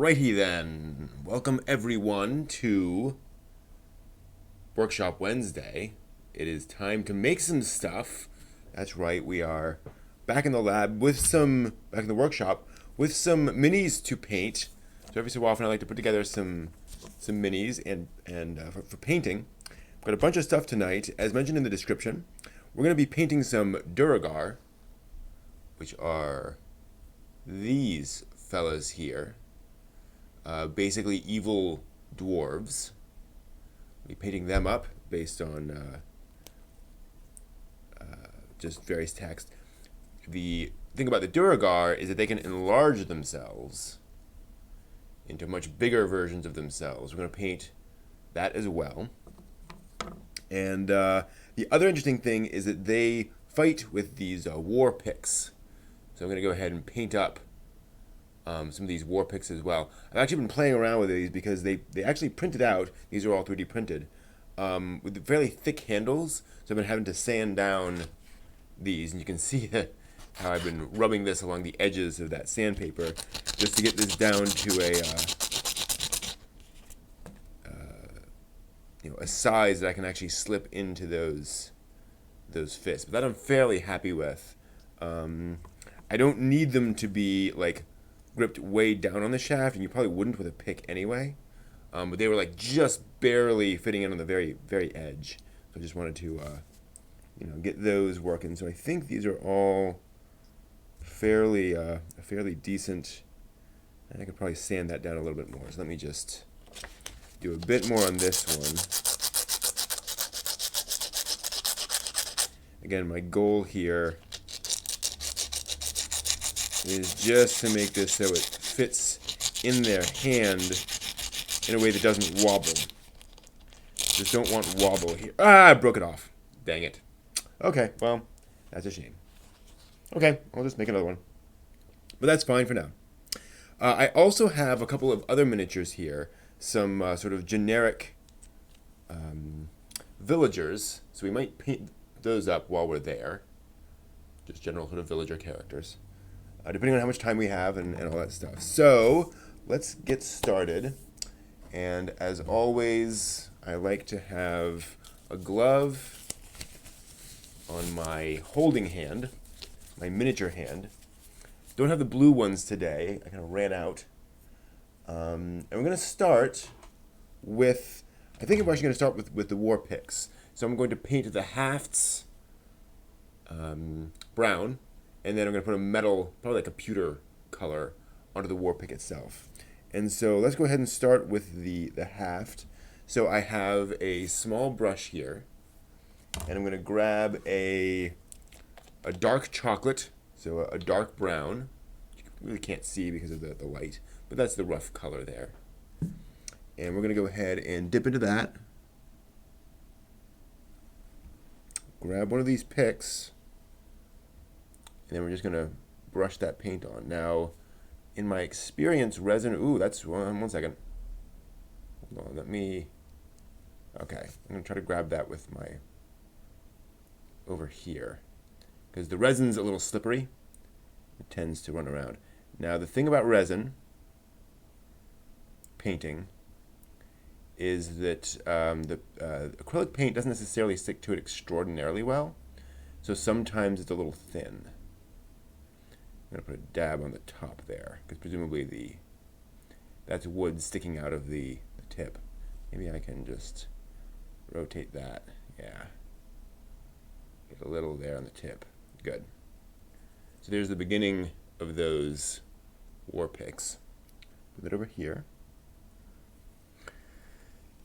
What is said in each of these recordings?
Alrighty then. Welcome everyone to Workshop Wednesday. It is time to make some stuff. That's right, we are back in the lab back in the workshop with some minis to paint. So every so often I like to put together some minis and for painting. I've got a bunch of stuff tonight. As mentioned in the description, we're going to be painting some duergar, which are these fellas here. Basically evil dwarves. I'll be painting them up based on just various text. The thing about the duergar is that they can enlarge themselves into much bigger versions of themselves. We're going to paint that as well. And the other interesting thing is that they fight with these war picks. So I'm going to go ahead and paint up some of these war picks as well. I've actually been playing around with these because they actually printed out, these are all 3D printed, with fairly thick handles. So I've been having to sand down these, and you can see how I've been rubbing this along the edges of that sandpaper just to get this down to a size that I can actually slip into those fists. But that I'm fairly happy with. I don't need them to be like gripped way down on the shaft, and you probably wouldn't with a pick anyway. But they were like just barely fitting in on the very, very edge. So I just wanted to, get those working. So I think these are all fairly decent. And I could probably sand that down a little bit more. So let me just do a bit more on this one. Again, my goal here is just to make this so it fits in their hand in a way that doesn't wobble. Just don't want wobble here. I broke it off. Dang it. Okay, well, that's a shame. Okay, I'll just make another one. But that's fine for now. I also have a couple of other miniatures here. Some sort of generic villagers. So we might paint those up while we're there. Just general sort of villager characters. Depending on how much time we have and all that stuff. So let's get started. And as always, I like to have a glove on my holding hand, my miniature hand. Don't have the blue ones today. I kind of ran out. And we're going to start with, I think I'm actually going to start with the war picks. So I'm going to paint the hafts brown. And then I'm going to put a metal, probably like a pewter color, onto the war pick itself. And so let's go ahead and start with the haft. So I have a small brush here. And I'm going to grab a dark chocolate, so a dark brown. You really can't see because of the light, but that's the rough color there. And we're going to go ahead and dip into that. Grab one of these picks. And then we're just going to brush that paint on. Now, in my experience, resin... Ooh, that's... one second. Hold on, let me... Okay, I'm going to try to grab that with my... over here. Because the resin's a little slippery. It tends to run around. Now, the thing about resin painting is that the acrylic paint doesn't necessarily stick to it extraordinarily well. So sometimes it's a little thin. I'm going to put a dab on the top there, because presumably that's wood sticking out of the tip. Maybe I can just rotate that. Yeah. Get a little there on the tip. Good. So there's the beginning of those war picks. Put it over here.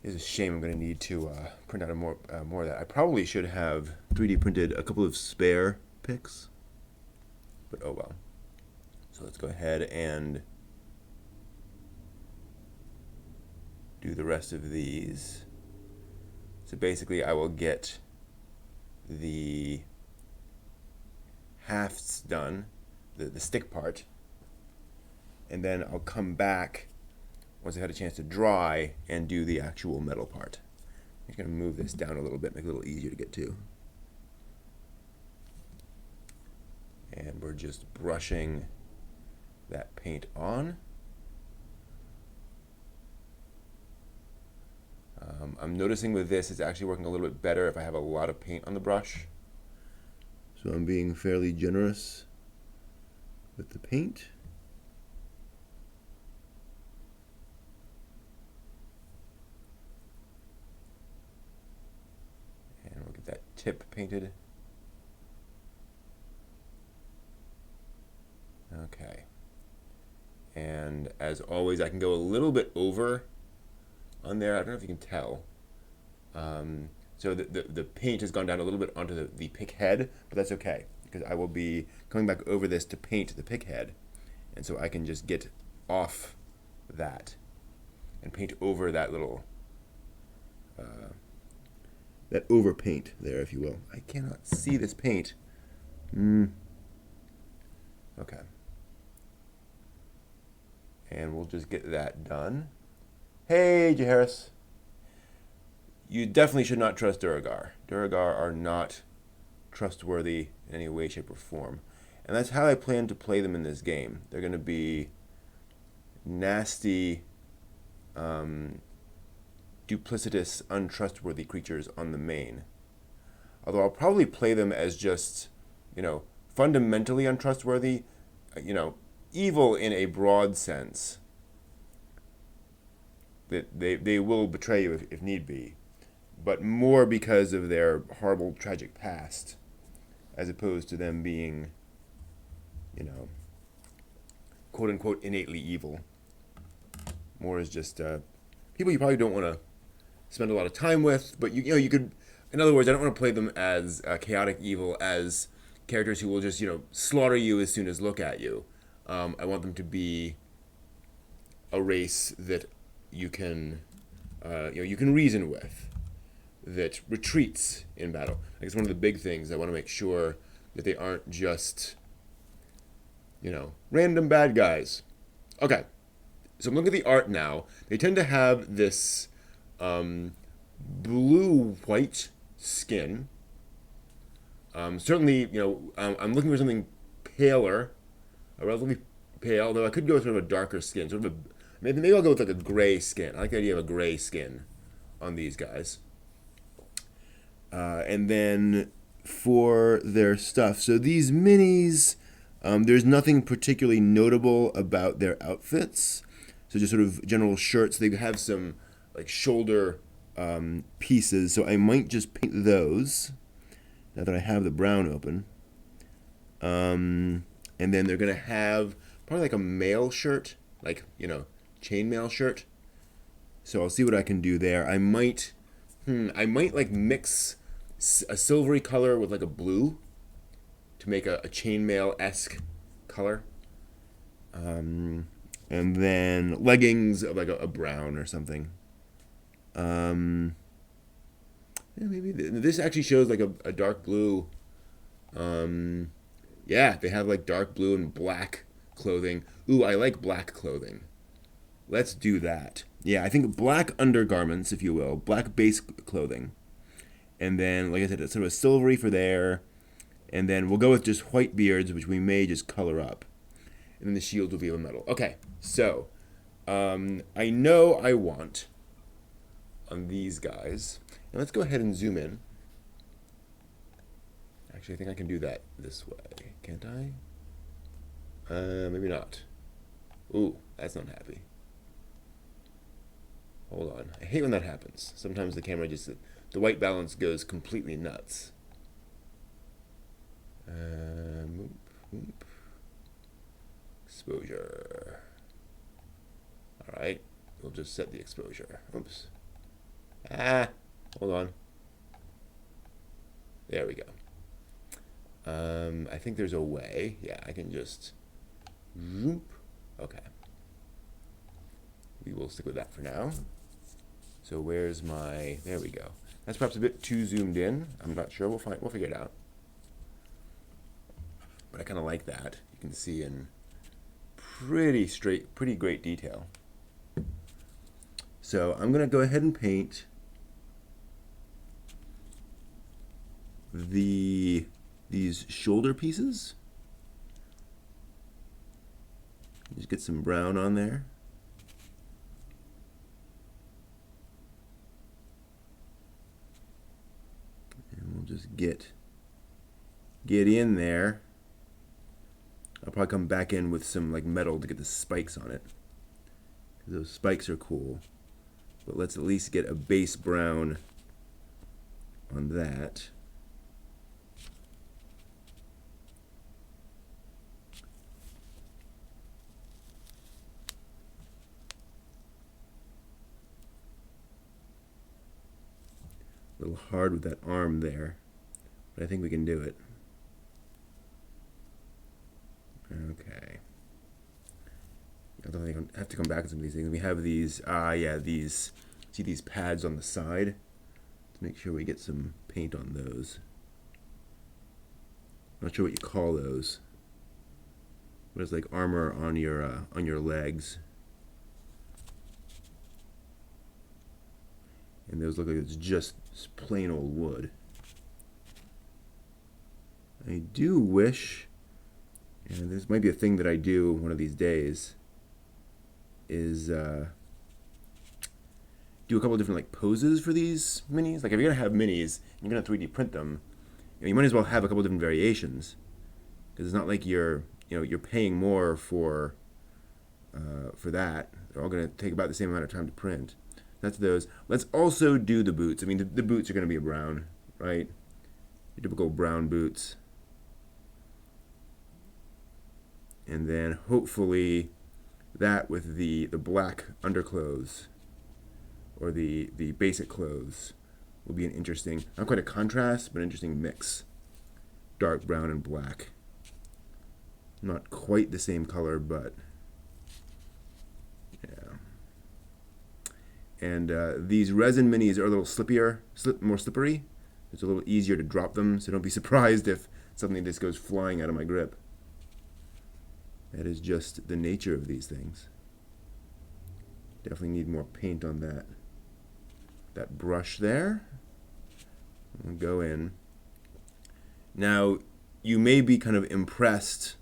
It's a shame I'm going to need to print out more of that. I probably should have 3D printed a couple of spare picks, but oh well. So let's go ahead and do the rest of these. So basically I will get the hafts done, the stick part, and then I'll come back once I had a chance to dry and do the actual metal part. I'm just going to move this down a little bit, make it a little easier to get to. And we're just brushing that paint on. I'm noticing with this, it's actually working a little bit better if I have a lot of paint on the brush. So I'm being fairly generous with the paint. And we'll get that tip painted. Okay. And as always, I can go a little bit over on there. I don't know if you can tell. So the paint has gone down a little bit onto the pick head, but that's okay, because I will be coming back over this to paint the pick head. And so I can just get off that and paint over that little, that over paint there, if you will. I cannot see this paint. Okay. And we'll just get that done. Hey, Jaharis. You definitely should not trust duergar. Duergar are not trustworthy in any way, shape, or form. And that's how I plan to play them in this game. They're going to be nasty, duplicitous, untrustworthy creatures on the main. Although I'll probably play them as just, fundamentally untrustworthy, evil in a broad sense. That they will betray you if need be, but more because of their horrible, tragic past, as opposed to them being, quote unquote, innately evil. More as just people you probably don't want to spend a lot of time with, but you could, in other words, I don't want to play them as chaotic evil, as characters who will just slaughter you as soon as look at you. I want them to be a race that you can reason with, that retreats in battle. I guess one of the big things I want to make sure that they aren't just, random bad guys. Okay, so I'm looking at the art now. They tend to have this blue-white skin. Certainly, I'm looking for something paler, relatively pale, though I could go with sort of a darker skin, sort of a, maybe I'll go with like a gray skin. I like the idea of a gray skin on these guys. And then for their stuff, so these minis, there's nothing particularly notable about their outfits. So just sort of general shirts. They have some like shoulder pieces, so I might just paint those now that I have the brown open. And then they're gonna have probably like a mail shirt, like chainmail shirt. So I'll see what I can do there. I might like mix a silvery color with like a blue to make a chainmail-esque color. And then leggings of like a brown or something. Maybe this actually shows like a dark blue. Yeah, they have like dark blue and black clothing. Ooh, I like black clothing. Let's do that. Yeah, I think black undergarments, if you will, black base clothing. And then, like I said, it's sort of silvery for there. And then we'll go with just white beards, which we may just color up. And then the shield will be of metal. Okay, so I know I want on these guys. And let's go ahead and zoom in. Actually, I think I can do that this way. Can't I? Maybe not. Ooh, that's not happy. Hold on. I hate when that happens. Sometimes the camera just, the white balance goes completely nuts. Exposure. All right. We'll just set the exposure. Oops. Hold on. There we go. I think there's a way. Yeah, I can just. Okay. We will stick with that for now. So where's my? There we go. That's perhaps a bit too zoomed in. I'm not sure. We'll figure it out. But I kind of like that. You can see in pretty great detail. So I'm gonna go ahead and paint these shoulder pieces. Just get some brown on there. just get in there. I'll probably come back in with some like metal to get the spikes on it. Those spikes are cool. But let's at least get a base brown on that. A little hard with that arm there, but I think we can do it. Okay. I don't think I have to come back to some of these things. We have these, these, see these pads on the side? Let's make sure we get some paint on those. I'm not sure what you call those. But it's like armor on your legs. And those look like it's just plain old wood. I do wish, and this might be a thing that I do one of these days, is do a couple of different like poses for these minis. Like if you're gonna have minis, and you're gonna 3D print them, you might as well have a couple of different variations, because it's not like you're paying more for that. They're all gonna take about the same amount of time to print. That's those. Let's also do the boots. I mean, the boots are gonna be a brown, right? Your typical brown boots. And then hopefully that with the black underclothes or the basic clothes will be an interesting, not quite a contrast, but an interesting mix. Dark brown and black. Not quite the same color, but yeah. And these resin minis are a little more slippery. It's a little easier to drop them, so don't be surprised if something just goes flying out of my grip. That is just the nature of these things. Definitely need more paint on that brush there. We'll go in. Now, you may be kind of impressed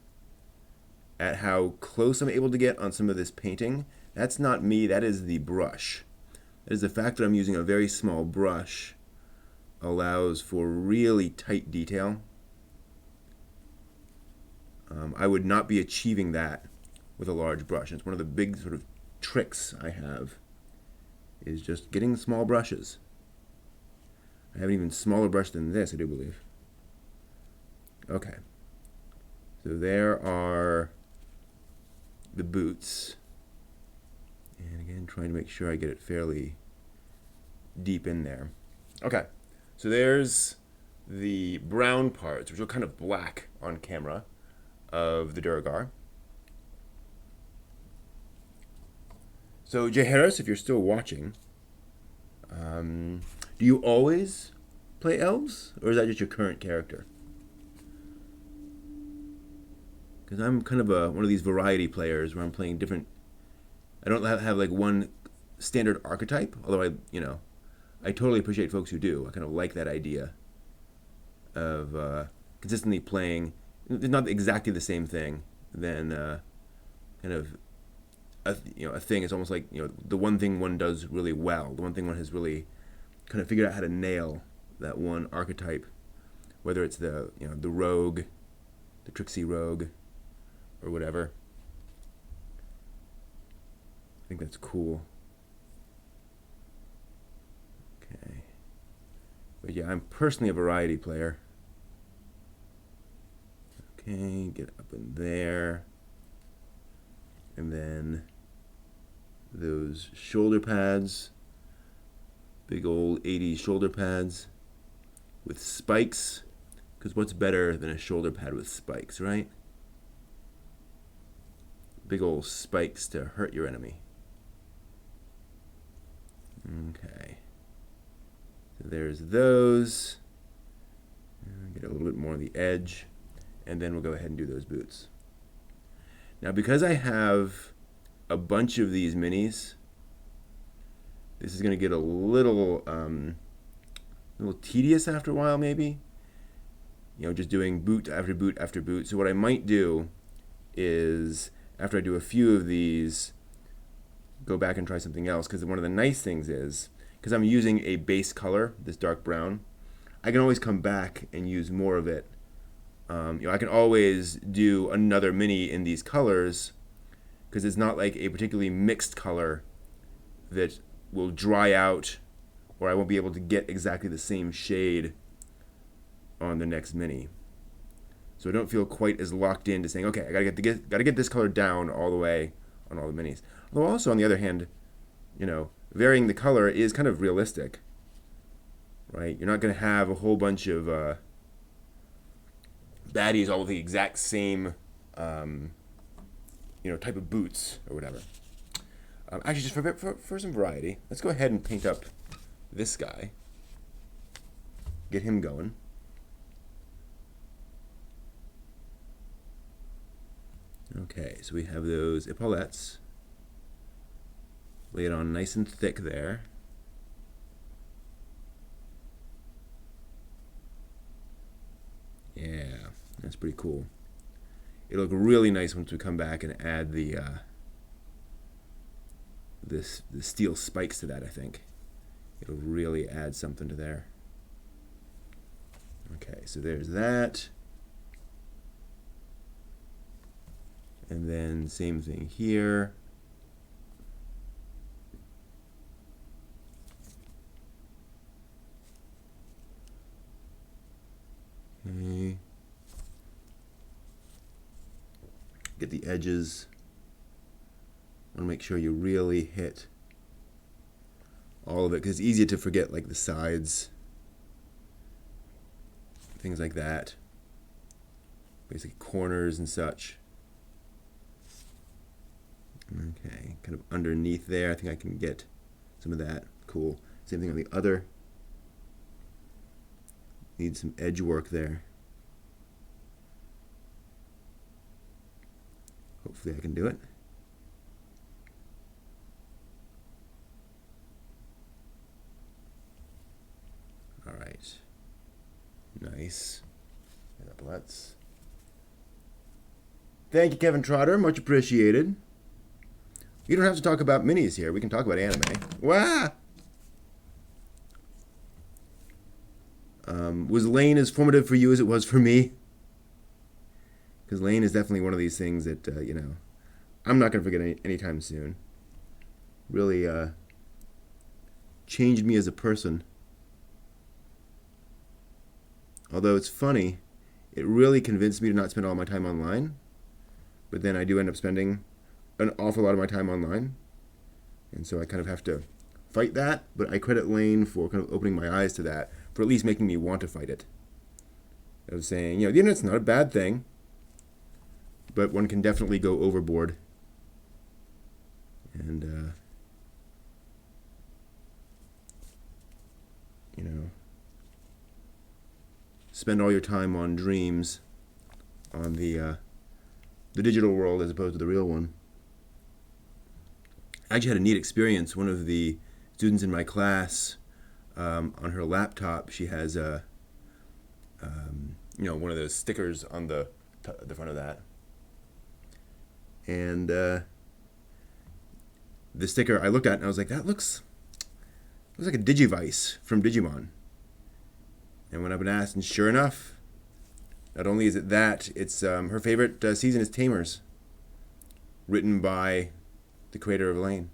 at how close I'm able to get on some of this painting. That's not me, that is the brush. That is the fact that I'm using a very small brush allows for really tight detail. I would not be achieving that with a large brush. It's one of the big sort of tricks I have, is just getting small brushes. I have an even smaller brush than this, I do believe. Okay. So there are the boots. And again, trying to make sure I get it fairly deep in there. Okay. So there's the brown parts, which are kind of black on camera, of the duergar. So Jay Harris, if you're still watching, do you always play elves, or is that just your current character? Because I'm kind of one of these variety players where I'm playing different. I don't have like one standard archetype, although I totally appreciate folks who do. I kind of like that idea of consistently playing. It's not exactly the same thing. Then kind of a thing. It's almost like the one thing one does really well. The one thing one has really kind of figured out how to nail, that one archetype, whether it's the rogue, the tricksy rogue, or whatever. I think that's cool. Okay. But yeah, I'm personally a variety player. Okay, get up in there. And then those shoulder pads, big old 80s shoulder pads with spikes, because what's better than a shoulder pad with spikes, right? Big old spikes to hurt your enemy. Okay. So there's those. Get a little bit more on the edge. And then we'll go ahead and do those boots. Now, because I have a bunch of these minis, this is going to get a little tedious after a while, maybe. Just doing boot after boot after boot. So what I might do is, after I do a few of these, go back and try something else. Because one of the nice things is, because I'm using a base color, this dark brown, I can always come back and use more of it. I can always do another mini in these colors because it's not like a particularly mixed color that will dry out, or I won't be able to get exactly the same shade on the next mini. So I don't feel quite as locked into saying, okay, I gotta get this color down all the way on all the minis. Although also on the other hand, varying the color is kind of realistic, right? You're not gonna have a whole bunch of baddies all with the exact same, type of boots or whatever. Actually, just for some variety, let's go ahead and paint up this guy. Get him going. Okay, so we have those epaulettes. Lay it on nice and thick there. Yeah, that's pretty cool. It'll look really nice once we come back and add the steel spikes to that, I think. It'll really add something to there. Okay, so there's that. And then same thing here. Okay. Get the edges. I want to make sure you really hit all of it, because it's easy to forget like the sides, things like that, basically corners and such. Okay, kind of underneath there, I think I can get some of that. Cool. Same thing on the other. Need some edge work there. Hopefully I can do it. All right. Nice. And let's. Thank you, Kevin Trotter. Much appreciated. You don't have to talk about minis here. We can talk about anime. Wow! Was Lane as formative for you as it was for me? Because Lane is definitely one of these things that, I'm not going to forget anytime soon. Really changed me as a person. Although it's funny, it really convinced me to not spend all my time online. But then I do end up spending an awful lot of my time online. And so I kind of have to fight that. But I credit Lane for kind of opening my eyes to that, for at least making me want to fight it. I was saying, the internet's not a bad thing, but one can definitely go overboard. And, spend all your time on dreams on the digital world as opposed to the real one. I actually had a neat experience. One of the students in my class, on her laptop, she has one of those stickers on the front of that. And the sticker I looked at and I was like, that looks like a Digivice from Digimon. And when I've been asked, and sure enough, not only is it that, it's her favorite season is Tamers, written by the creator of Lane.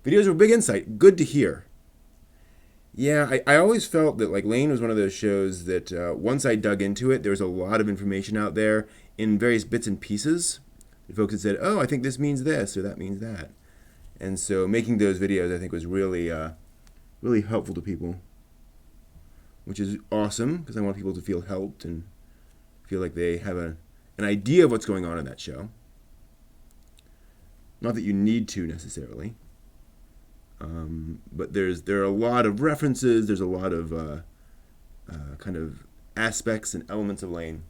Videos were big insight. Good to hear. Yeah, I always felt that Lane was one of those shows that once I dug into it, there was a lot of information out there in various bits and pieces. The folks had said, oh, I think this means this or that means that. And so making those videos, I think, was really, really helpful to people, which is awesome because I want people to feel helped and feel like they have an idea of what's going on in that show. Not that you need to necessarily. But there are a lot of references. There's a lot of kind of aspects and elements of Lane.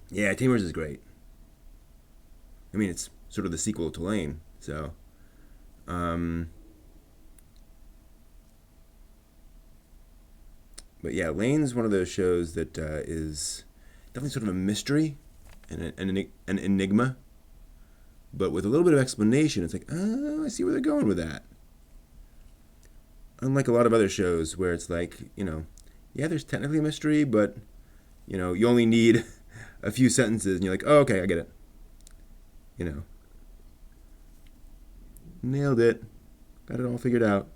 Yeah, Tamers is great. I mean, it's sort of the sequel to Lane, so. But yeah, Lane's one of those shows that is definitely sort of a mystery and an enigma. But with a little bit of explanation, it's like, oh, I see where they're going with that. Unlike a lot of other shows where it's like, yeah, there's technically a mystery, but, you know, you only need a few sentences and you're like, oh, okay, I get it. You know. Nailed it. Got it all figured out.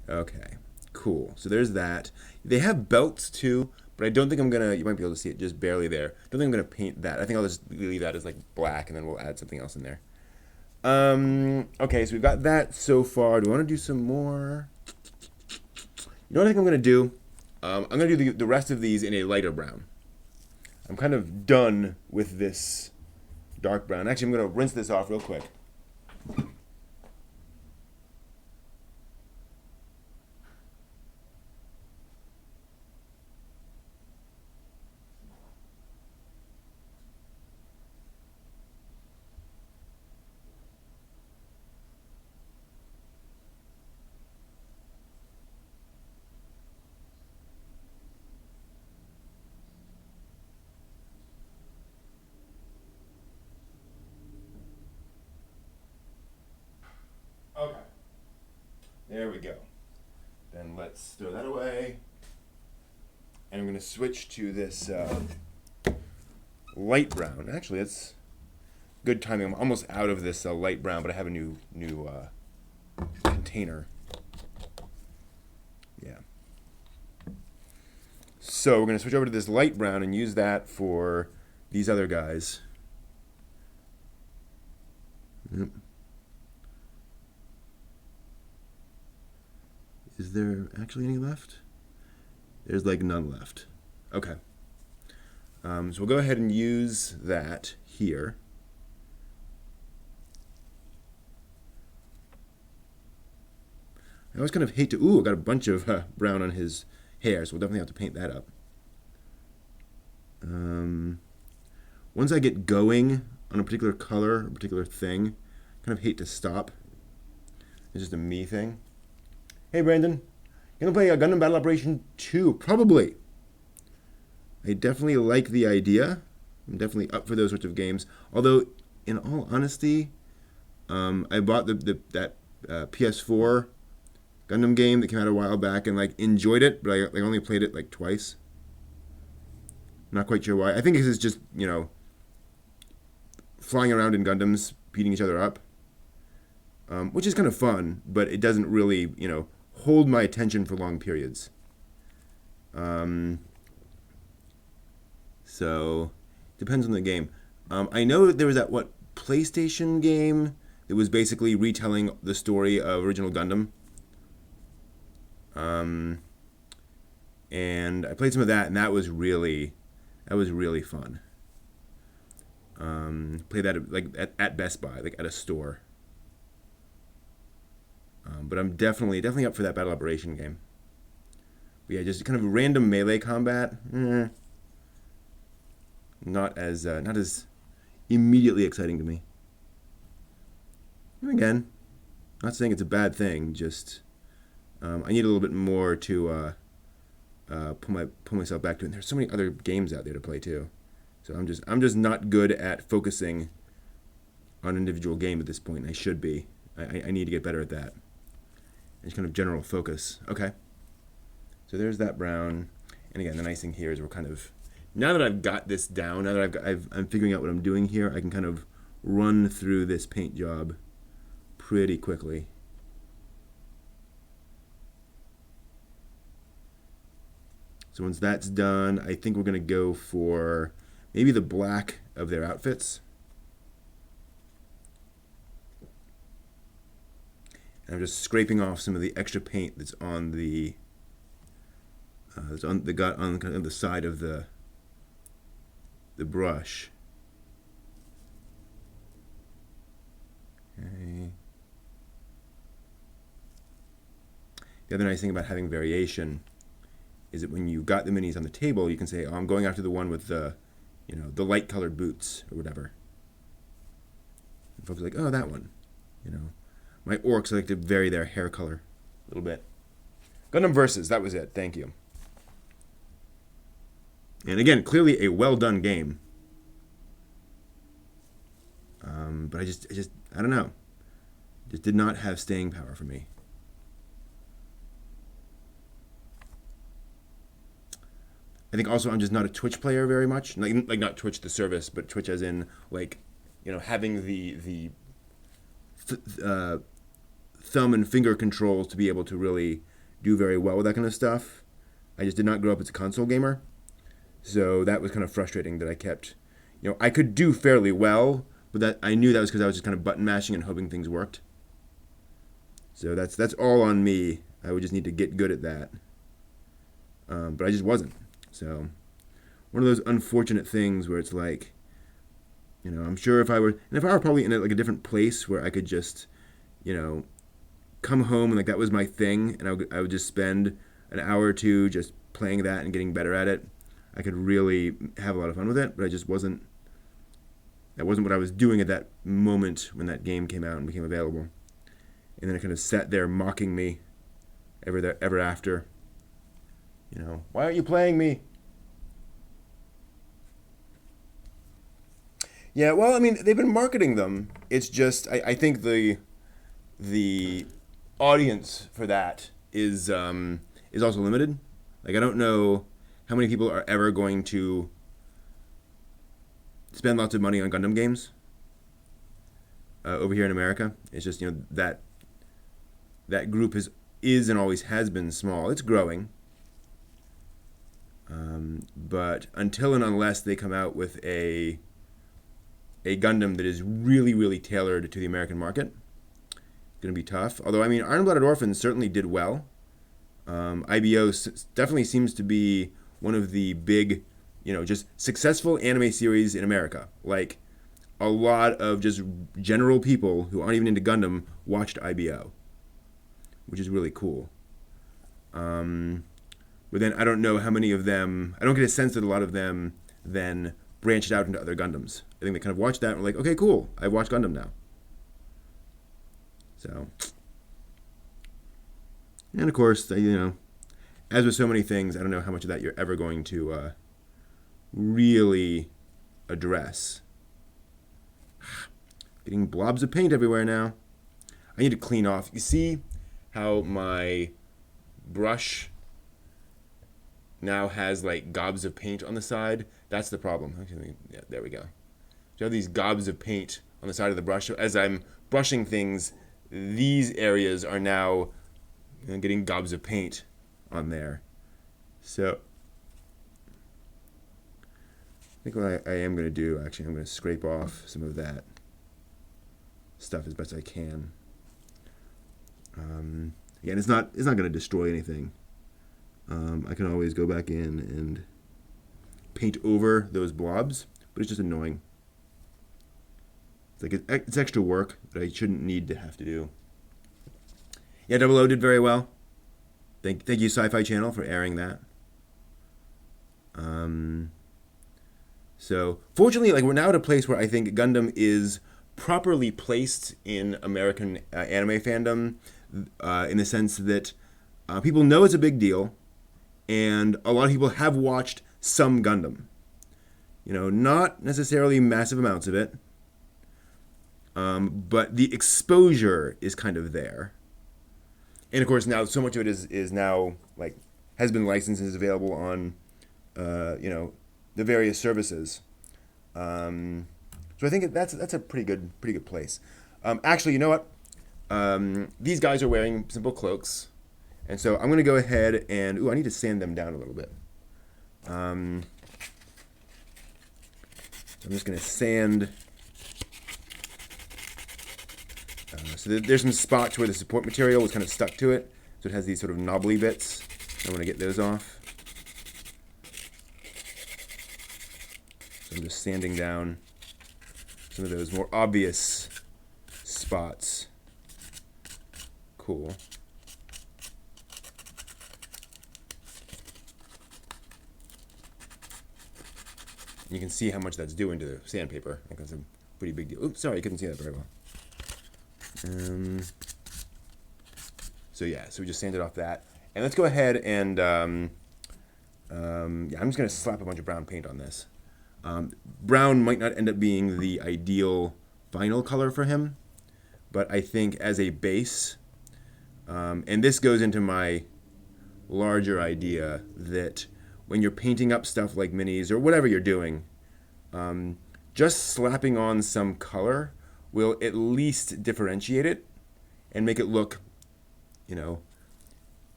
Okay, cool. So there's that. They have belts too, but I don't think I'm gonna, you might be able to see it just barely there. I don't think I'm gonna paint that. I think I'll just leave that as like black and then we'll add something else in there. Okay, so we've got that so far. Do I want to do some more? You know what I think I'm gonna do? I'm gonna do the rest of these in a lighter brown. I'm kind of done with this dark brown. Actually, I'm gonna rinse this off real quick. Okay. There we go. Then let's throw that away. And I'm going to switch to this light brown. Actually, it's good timing. I'm almost out of this light brown, but I have a new container. Yeah. So we're going to switch over to this light brown and use that for these other guys. Yep. Is there actually any left? There's like none left. Okay. So we'll go ahead and use that here. I always kind of hate to, ooh, I got a bunch of brown on his hair, so we'll definitely have to paint that up. Once I get going on a particular color, a particular thing, I kind of hate to stop. It's just a me thing. Hey, Brandon, you gonna play Gundam Battle Operation 2? Probably. I definitely like the idea. I'm definitely up for those sorts of games. Although, in all honesty, I bought that PS4 Gundam game that came out a while back and like enjoyed it, but I only played it like twice. Not quite sure why. I think it's just, you know, flying around in Gundams, beating each other up, which is kind of fun, but it doesn't really, you know, hold my attention for long periods. So, depends on the game. I know that there was that, PlayStation game that was basically retelling the story of original Gundam. And I played some of that, and that was really fun. Played that like at Best Buy, like at a store. But I'm definitely up for that Battle Operation game. But yeah, just kind of random melee combat. Not as immediately exciting to me. And again, not saying it's a bad thing. Just I need a little bit more to pull myself back to it. And there's so many other games out there to play too. So I'm just not good at focusing on an individual game at this point. And I should be. I need to get better at that. Just kind of general focus. Okay. So there's that brown. And again, the nice thing here is we're kind of, now that I've got this down, now that I'm figuring out what I'm doing here, I can kind of run through this paint job pretty quickly. So once that's done, I think we're going to go for maybe the black of their outfits. And I'm just scraping off some of the extra paint that's on the on the side of the brush. Okay. The other nice thing about having variation is that when you got the minis on the table, you can say, "Oh, I'm going after the one with the, you know, the light-colored boots or whatever." And folks are like, "Oh, that one," you know. My orcs like to vary their hair color a little bit. Gundam Versus, that was it. Thank you. And again, clearly a well-done game. But I don't know. Just did not have staying power for me. I think also I'm just not a Twitch player very much. Like not Twitch the service, but Twitch as in like, having the thumb and finger controls to be able to really do very well with that kind of stuff. I just did not grow up as a console gamer. So that was kind of frustrating that I kept, I could do fairly well, but that I knew that was because I was just kind of button mashing and hoping things worked. So that's all on me. I would just need to get good at that. But I just wasn't. So one of those unfortunate things where it's like, I'm sure if I were probably in like a different place where I could just, come home and like that was my thing, and I would just spend an hour or two just playing that and getting better at it, I could really have a lot of fun with it. But I just wasn't. That wasn't what I was doing at that moment when that game came out and became available. And then it kind of sat there mocking me ever after. Why aren't you playing me? Yeah, well, I mean, they've been marketing them. It's just, I think the audience for that is also limited. Like, I don't know how many people are ever going to spend lots of money on Gundam games over here in America. It's just, that group is and always has been small. It's growing. But until and unless they come out with a Gundam that is really, really tailored to the American market, it's going to be tough. Although, I mean, Iron-Blooded Orphans certainly did well. IBO definitely seems to be one of the big, just successful anime series in America. Like, a lot of just general people who aren't even into Gundam watched IBO, which is really cool. But then I don't know how many of them, I don't get a sense that a lot of them then branched out into other Gundams. I think they kind of watched that and were like, okay, cool, I watch Gundam now. So, and of course, as with so many things, I don't know how much of that you're ever going to really address. Getting blobs of paint everywhere now. I need to clean off. You see how my brush now has like gobs of paint on the side? That's the problem. Actually, yeah, there we go. So I have these gobs of paint on the side of the brush. So as I'm brushing things, these areas are now getting gobs of paint on there. So I think what I am going to do, actually, I'm going to scrape off some of that stuff as best I can. Again, it's not going to destroy anything. I can always go back in and paint over those blobs, but it's just annoying. It's like it's extra work that I shouldn't need to have to do. Yeah, Double O did very well. Thank you, Sci-Fi Channel, for airing that. So fortunately, like, we're now at a place where I think Gundam is properly placed in American anime fandom, in the sense that people know it's a big deal, and a lot of people have watched some Gundam. Not necessarily massive amounts of it, but the exposure is kind of there. And of course, now so much of it is now like has been licensed and is available on, the various services. So I think that's a pretty good place. Actually, you know what? These guys are wearing simple cloaks, and so I'm going to go ahead and I need to sand them down a little bit. I'm just going to sand. So there's some spots where the support material was kind of stuck to it, so it has these sort of knobbly bits. I want to get those off. So I'm just sanding down some of those more obvious spots. Cool. You can see how much that's doing to the sandpaper. I think that's a pretty big deal. Oops, sorry, I couldn't see that very well. So we just sanded off that. And let's go ahead and, I'm just going to slap a bunch of brown paint on this. Brown might not end up being the ideal final color for him, but I think as a base, and this goes into my larger idea that when you're painting up stuff like minis or whatever you're doing, just slapping on some color will at least differentiate it and make it look,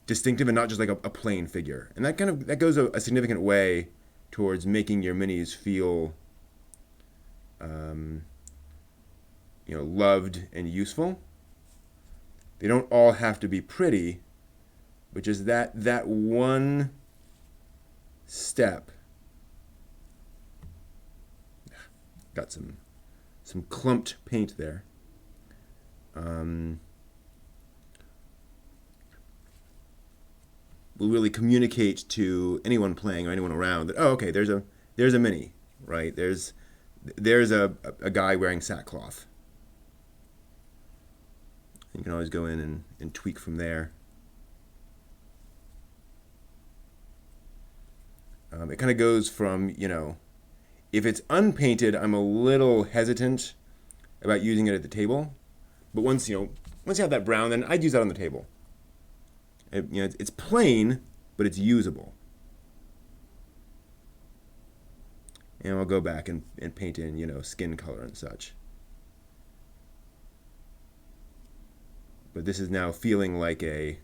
distinctive and not just like a plain figure. And that goes a significant way towards making your minis feel, loved and useful. They don't all have to be pretty, but just that one step. Got some clumped paint there. Will really communicate to anyone playing or anyone around that, oh, okay, there's a mini, right? There's a guy wearing sackcloth. You can always go in and tweak from there. It kind of goes from, if it's unpainted, I'm a little hesitant about using it at the table. But once you have that brown, then I'd use that on the table. It's plain, but it's usable. And I'll go back and paint in, skin color and such. But this is now feeling like a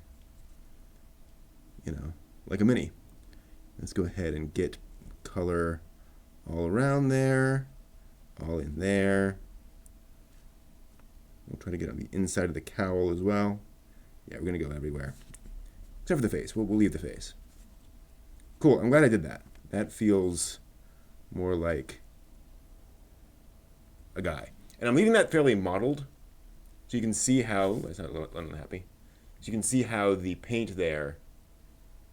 mini. Let's go ahead and get color all around there, all in there. We'll try to get on the inside of the cowl as well. Yeah, we're going to go everywhere. Except for the face. We'll leave the face. Cool, I'm glad I did that. That feels more like a guy. And I'm leaving that fairly modeled, so you can see how, it's not unhappy, so you can see how the paint there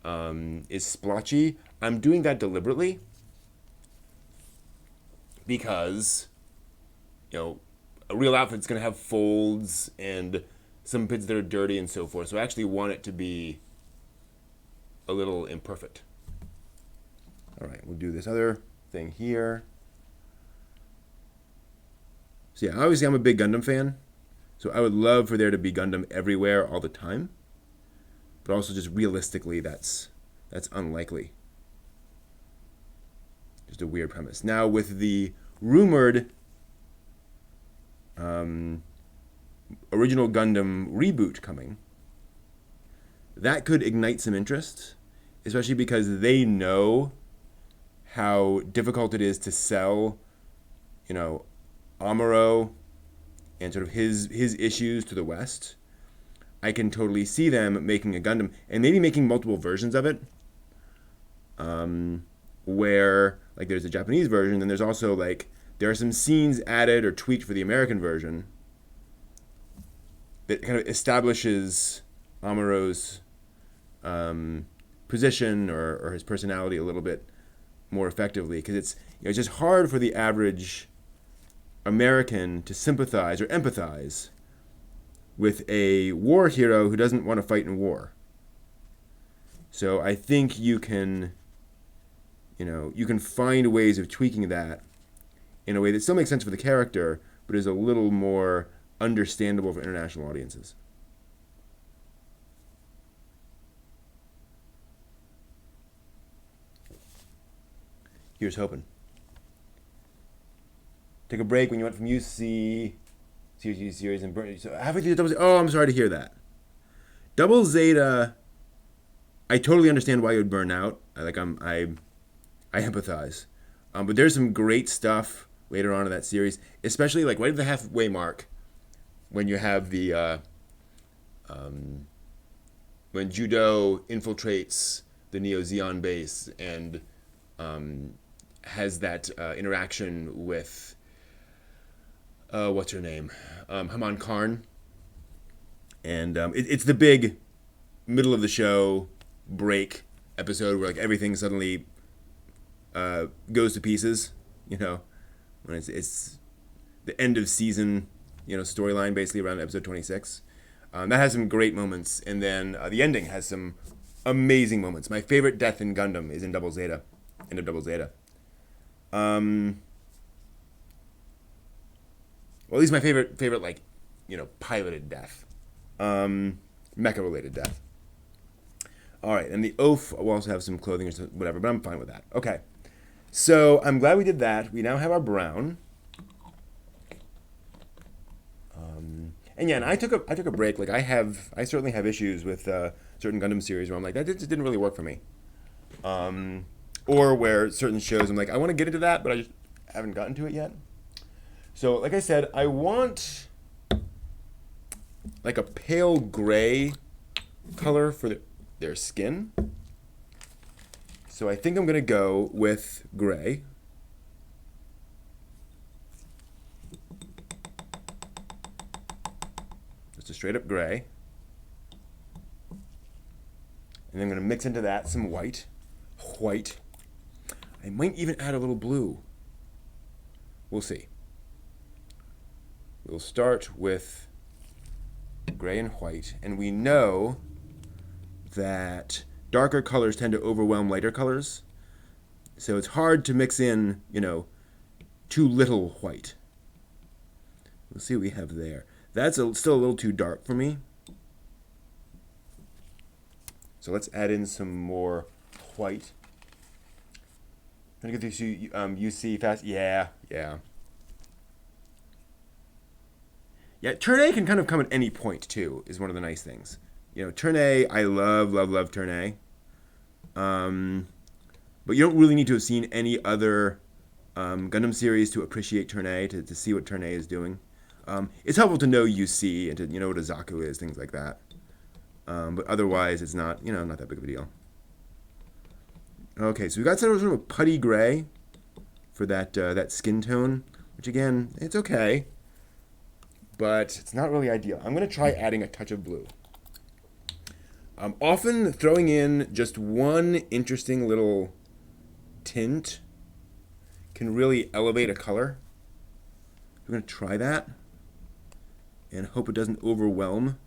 is splotchy. I'm doing that deliberately because, a real outfit's going to have folds and some bits that are dirty and so forth. So I actually want it to be a little imperfect. All right, we'll do this other thing here. So yeah, obviously I'm a big Gundam fan. So I would love for there to be Gundam everywhere all the time. But also just realistically, that's unlikely. Just a weird premise. Now with the rumored original Gundam reboot coming, that could ignite some interest, especially because they know how difficult it is to sell, Amuro and sort of his issues to the West. I can totally see them making a Gundam and maybe making multiple versions of it, where like there's a Japanese version, and there's also like there are some scenes added or tweaked for the American version that kind of establishes Amuro's position or his personality a little bit more effectively, because it's just hard for the average American to sympathize or empathize with a war hero who doesn't want to fight in war. So I think you can find ways of tweaking that in a way that still makes sense for the character, but is a little more understandable for international audiences. Here's hoping. Take a break when you went from UC series and burn. So halfway through the Double Zeta. Oh, I'm sorry to hear that. Double Zeta, I totally understand why you would burn out. I empathize. But there's some great stuff later on in that series, especially like right at the halfway mark, when you have the when Judo infiltrates the Neo Zeon base and has that interaction with what's her name, Haman Karn, and it's the big middle of the show break episode where like everything suddenly goes to pieces, when it's the end of season, storyline basically around episode 26. That has some great moments, and then the ending has some amazing moments. My favorite death in Gundam is in Double Zeta, end of Double Zeta. Well, at least my favorite like, piloted death, mecha related death. All right, and the oaf will also have some clothing or whatever, but I'm fine with that. Okay, so I'm glad we did that. We now have our brown. And yeah, and I took a break. Like I certainly have issues with certain Gundam series where I'm like, that just didn't really work for me. Or where certain shows I'm like, I want to get into that, but I just haven't gotten to it yet. So, like I said, I want like a pale gray color for their skin. So I think I'm going to go with gray. Just a straight up gray. And then I'm going to mix into that some white. White. I might even add a little blue. We'll see. We'll start with gray and white, and we know that darker colors tend to overwhelm lighter colors, so it's hard to mix in, too little white. Let's see what we have there. That's still a little too dark for me. So let's add in some more white. Trying to get through UC fast. Yeah. Yeah, turn A can kind of come at any point, too, is one of the nice things. Turn A, I love turn A. But you don't really need to have seen any other Gundam series to appreciate turn A, to see what turn A is doing. It's helpful to know UC and to know what a Zaku is, things like that. But otherwise, it's not, not that big of a deal. Okay, so we got sort of a putty gray for that skin tone, which again, it's okay. But it's not really ideal. I'm going to try adding a touch of blue. Often throwing in just one interesting little tint can really elevate a color. We're going to try that and hope it doesn't overwhelm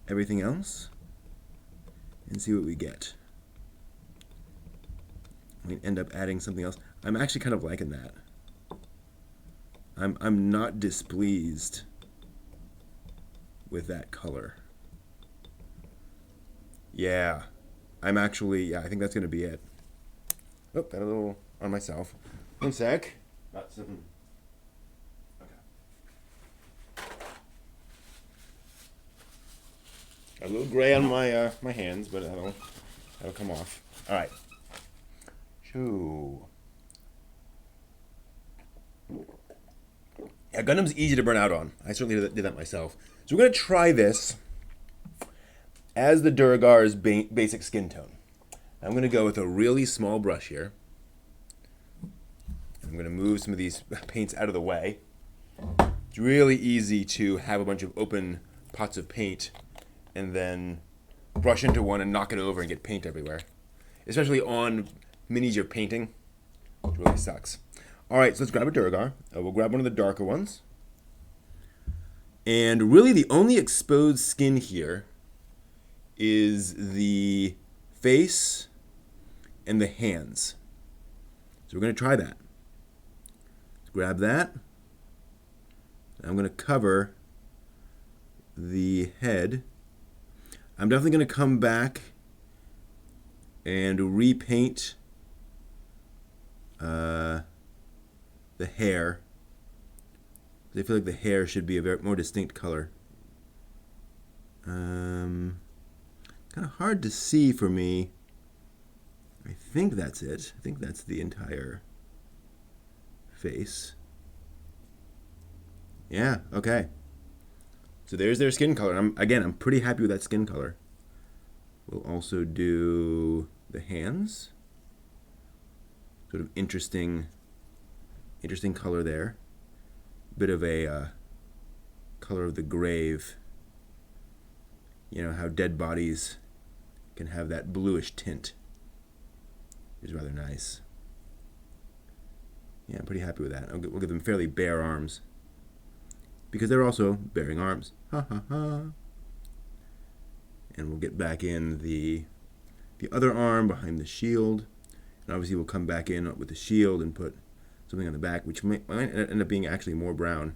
everything else and see what we get. We end up adding something else. I'm actually kind of liking that. I'm not displeased with that color. Yeah, I think that's gonna be it. Oh, got a little on myself. One sec. Got some. Okay. Got a little gray on my hands, but that'll come off. All right. Shoo. Yeah, Gundam's easy to burn out on. I certainly did that myself. So we're going to try this as the duergar's basic skin tone. I'm going to go with a really small brush here. I'm going to move some of these paints out of the way. It's really easy to have a bunch of open pots of paint and then brush into one and knock it over and get paint everywhere. Especially on minis you're painting, which really sucks. All right, so let's grab a duergar. We'll grab one of the darker ones. And really the only exposed skin here is the face and the hands. So we're going to try that. Let's grab that. I'm going to cover the head. I'm definitely going to come back and repaint the hair. I feel like the hair should be a more distinct color. Kind of hard to see for me. I think that's it. I think that's the entire face. Yeah, okay. So there's their skin color. I'm pretty happy with that skin color. We'll also do the hands. Sort of interesting color there. Bit of a color of the grave. How dead bodies can have that bluish tint. It's rather nice. Yeah, I'm pretty happy with that. We'll give them fairly bare arms. Because they're also bearing arms. Ha ha ha. And we'll get back in the other arm behind the shield. And obviously we'll come back in with the shield and put something on the back, which might end up being actually more brown.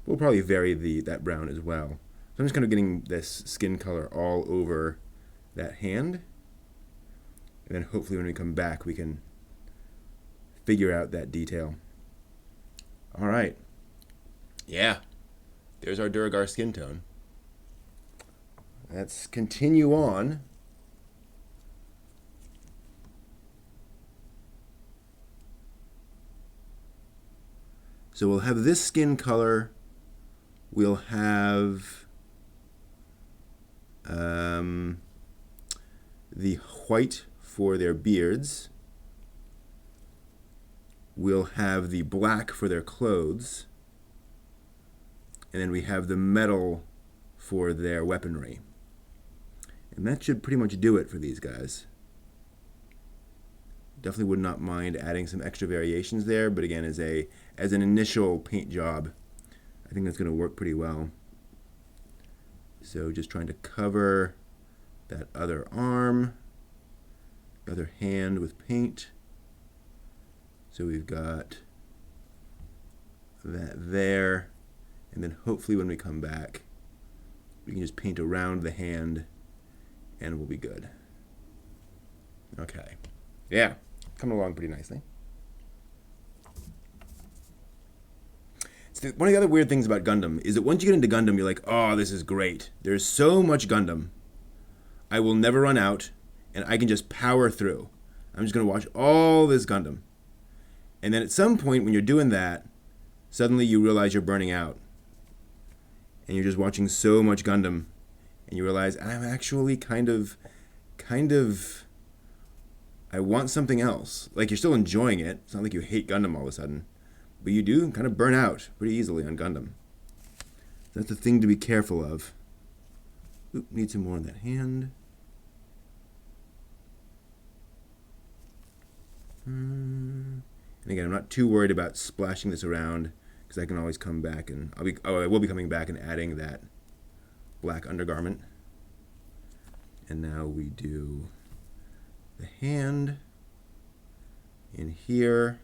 We'll probably vary that brown as well. I'm just kind of getting this skin color all over that hand. And then hopefully when we come back, we can figure out that detail. All right. Yeah. There's our duergar skin tone. Let's continue on. So we'll have this skin color. We'll have the white for their beards. We'll have the black for their clothes. And then we have the metal for their weaponry. And that should pretty much do it for these guys. Definitely would not mind adding some extra variations there, but again, as an initial paint job, I think that's going to work pretty well. So just trying to cover that other arm, the other hand with paint. So we've got that there, and then hopefully when we come back, we can just paint around the hand and we'll be good. Okay. Yeah, coming along pretty nicely. So one of the other weird things about Gundam is that once you get into Gundam, you're like, oh, this is great. There's so much Gundam. I will never run out, and I can just power through. I'm just going to watch all this Gundam. And then at some point when you're doing that, suddenly you realize you're burning out. And you're just watching so much Gundam, and you realize, I'm actually kind of, I want something else. Like, you're still enjoying it. It's not like you hate Gundam all of a sudden. But you do kind of burn out pretty easily on Gundam. That's the thing to be careful of. Oop, need some more on that hand. And again, I'm not too worried about splashing this around because I can always come back and I will be coming back and adding that black undergarment. And now we do the hand in here.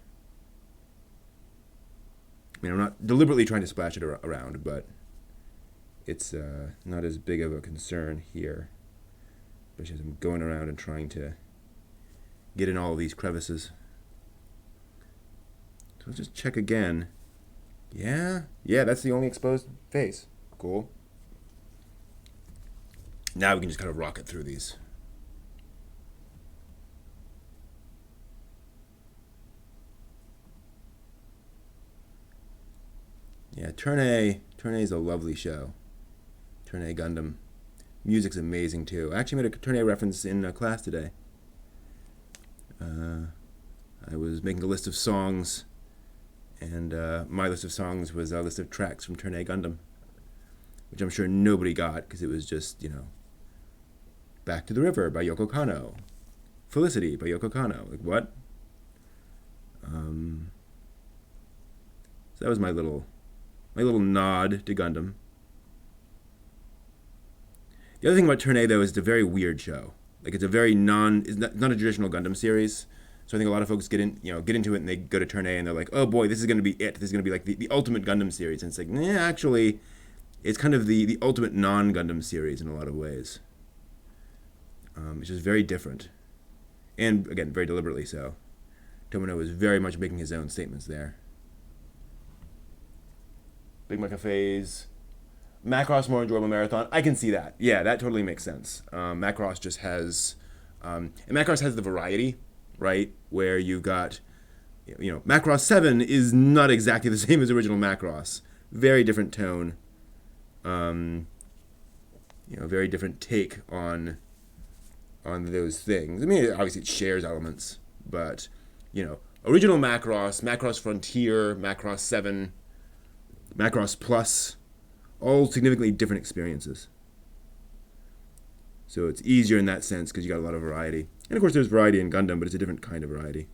I mean, I'm not deliberately trying to splash it around, but it's not as big of a concern here, especially as I'm going around and trying to get in all of these crevices. So let's just check again. Yeah, that's the only exposed face. Cool. Now we can just kind of rocket through these. Yeah, Turn A is a lovely show. Turn A Gundam. Music's amazing too. I actually made a Turn A reference in class today. I was making a list of songs, and my list of songs was a list of tracks from Turn A Gundam, which I'm sure nobody got because it was just, Back to the River by Yoko Kanno, Felicity by Yoko Kanno. Like, what? So that was my little nod to Gundam. The other thing about Turn A, though, is it's a very weird show. Like, it's a very it's not a traditional Gundam series. So I think a lot of folks get into it and they go to Turn A and they're like, oh boy, this is going to be it. This is going to be like the ultimate Gundam series. And it's like, nah, actually, it's kind of the ultimate non-Gundam series in a lot of ways. It's just very different. And, again, very deliberately so. Tomino was very much making his own statements there. Big Mecha Phase. Macross more enjoyable marathon. I can see that. Yeah, that totally makes sense. Macross just has... and Macross has the variety, right? Where you've got... Macross 7 is not exactly the same as original Macross. Very different tone. Very different take on those things. I mean, obviously it shares elements, but, original Macross, Macross Frontier, Macross 7, Macross Plus, all significantly different experiences. So it's easier in that sense because you got a lot of variety. And of course there's variety in Gundam, but it's a different kind of variety.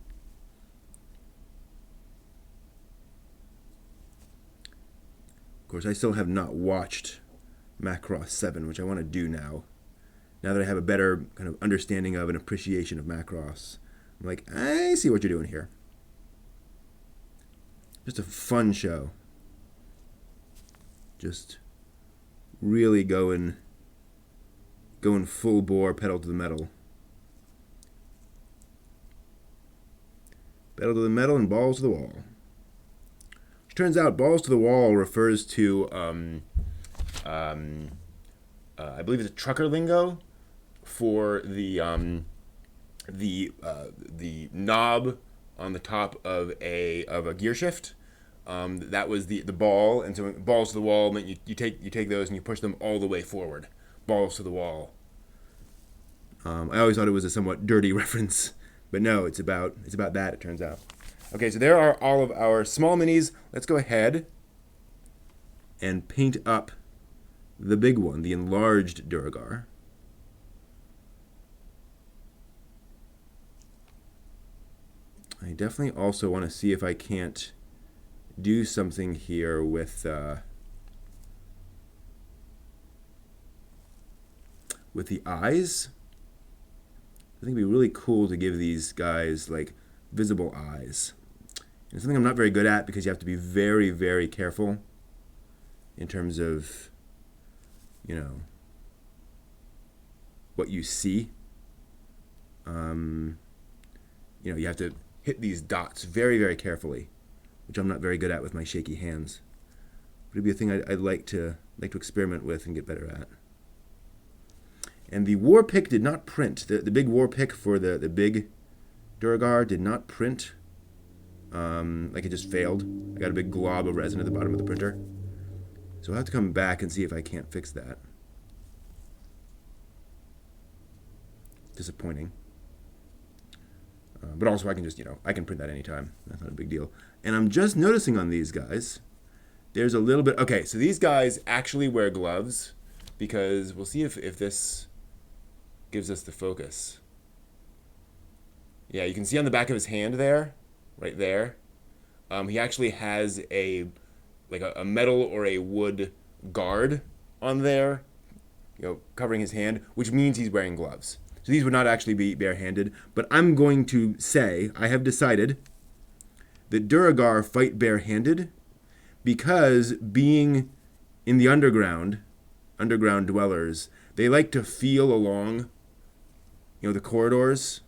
Of course, I still have not watched Macross 7, which I want to do now. Now that I have a better kind of understanding of and appreciation of Macross. I'm like, I see what you're doing here. Just a fun show. Just really going full bore, pedal to the metal. Pedal to the metal and balls to the wall. Which turns out balls to the wall refers to, I believe it's a trucker lingo for the knob on the top of a gear shift. That was the ball, and so balls to the wall meant you take those and you push them all the way forward. Balls to the wall. I always thought it was a somewhat dirty reference, but no, it's about that, it turns out. Okay, so there are all of our small minis. Let's go ahead and paint up the big one, the enlarged duergar. I definitely also want to see if I can't do something here with the eyes. I think it'd be really cool to give these guys like visible eyes. And it's something I'm not very good at because you have to be very, very careful in terms of, you know, what you see. You know, you have to hit these dots very, very carefully, which I'm not very good at with my shaky hands. But it'd be a thing I'd like to experiment with and get better at. And the war pick did not print. The big war pick for the big duergar did not print. Like it just failed. I got a big glob of resin at the bottom of the printer. So I'll have to come back and see if I can't fix that. Disappointing. But also I can just, you know, I can print that anytime. That's not a big deal. And I'm just noticing on these guys, there's a little bit, okay, so these guys actually wear gloves because we'll see if this gives us the focus. Yeah, you can see on the back of his hand there, right there, he actually has a metal or a wood guard on there, you know, covering his hand, which means he's wearing gloves. So these would not actually be barehanded, but I'm going to say, I have decided that duergar fight barehanded because being in the underground dwellers, they like to feel along, you know, the corridors,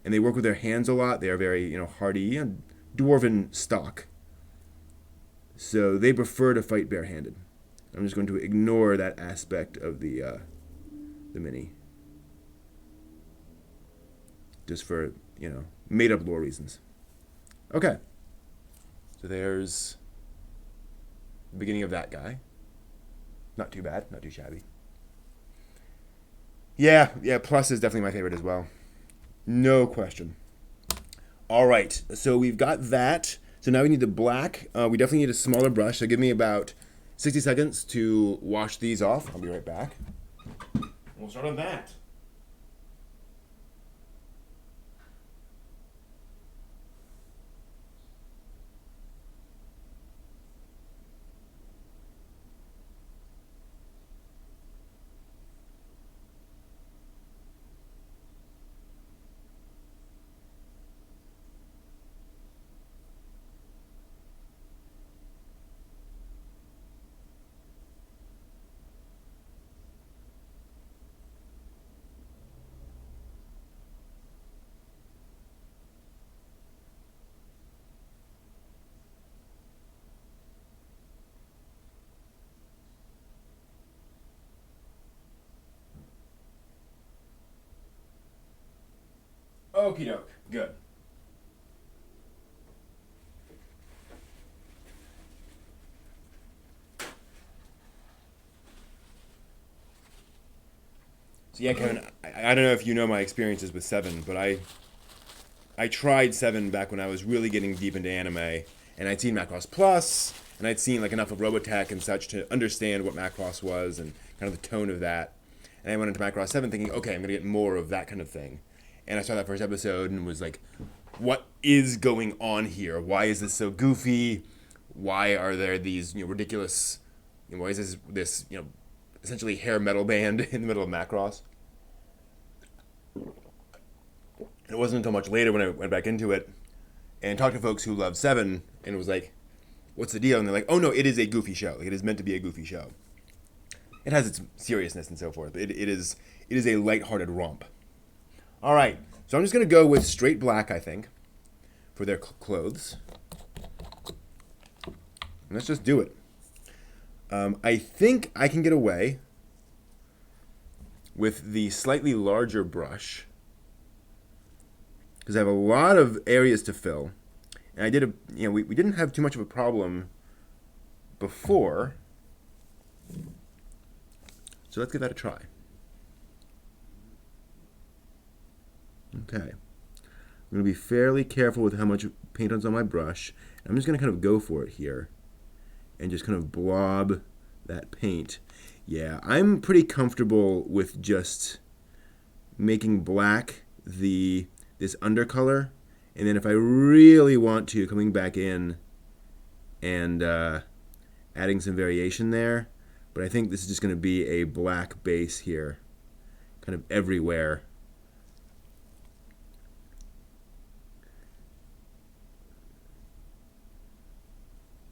and they work with their hands a lot. They are very, you know, hardy and dwarven stock. So they prefer to fight barehanded. I'm just going to ignore that aspect of the mini. Just for, you know, made-up lore reasons. Okay. So there's the beginning of that guy. Not too bad, not too shabby. Yeah, Plus is definitely my favorite as well. No question. All right, so we've got that. So now we need the black. We definitely need a smaller brush. So give me about 60 seconds to wash these off. I'll be right back. We'll start on that. Okie doke. Good. So yeah, Kevin, I don't know if you know my experiences with 7, but I tried 7 back when I was really getting deep into anime, and I'd seen Macross Plus, and I'd seen like enough of Robotech and such to understand what Macross was and kind of the tone of that. And I went into Macross 7 thinking, okay, I'm going to get more of that kind of thing. And I saw that first episode and was like, what is going on here? Why is this so goofy? Why are there these, you know, ridiculous, you know, why is this, you know, essentially hair metal band in the middle of Macross? And it wasn't until much later when I went back into it and talked to folks who loved 7 and was like, what's the deal? And they're like, oh no, it is a goofy show. It is meant to be a goofy show. it has its seriousness and so forth. It is a lighthearted romp. All right, so I'm just going to go with straight black, I think, for their clothes. And let's just do it. I think I can get away with the slightly larger brush because I have a lot of areas to fill. And I did we didn't have too much of a problem before. So let's give that a try. Okay. I'm going to be fairly careful with how much paint is on my brush. I'm just going to kind of go for it here and just kind of blob that paint. Yeah, I'm pretty comfortable with just making black this undercolor, and then if I really want to, coming back in and adding some variation there. But I think this is just going to be a black base here, kind of everywhere.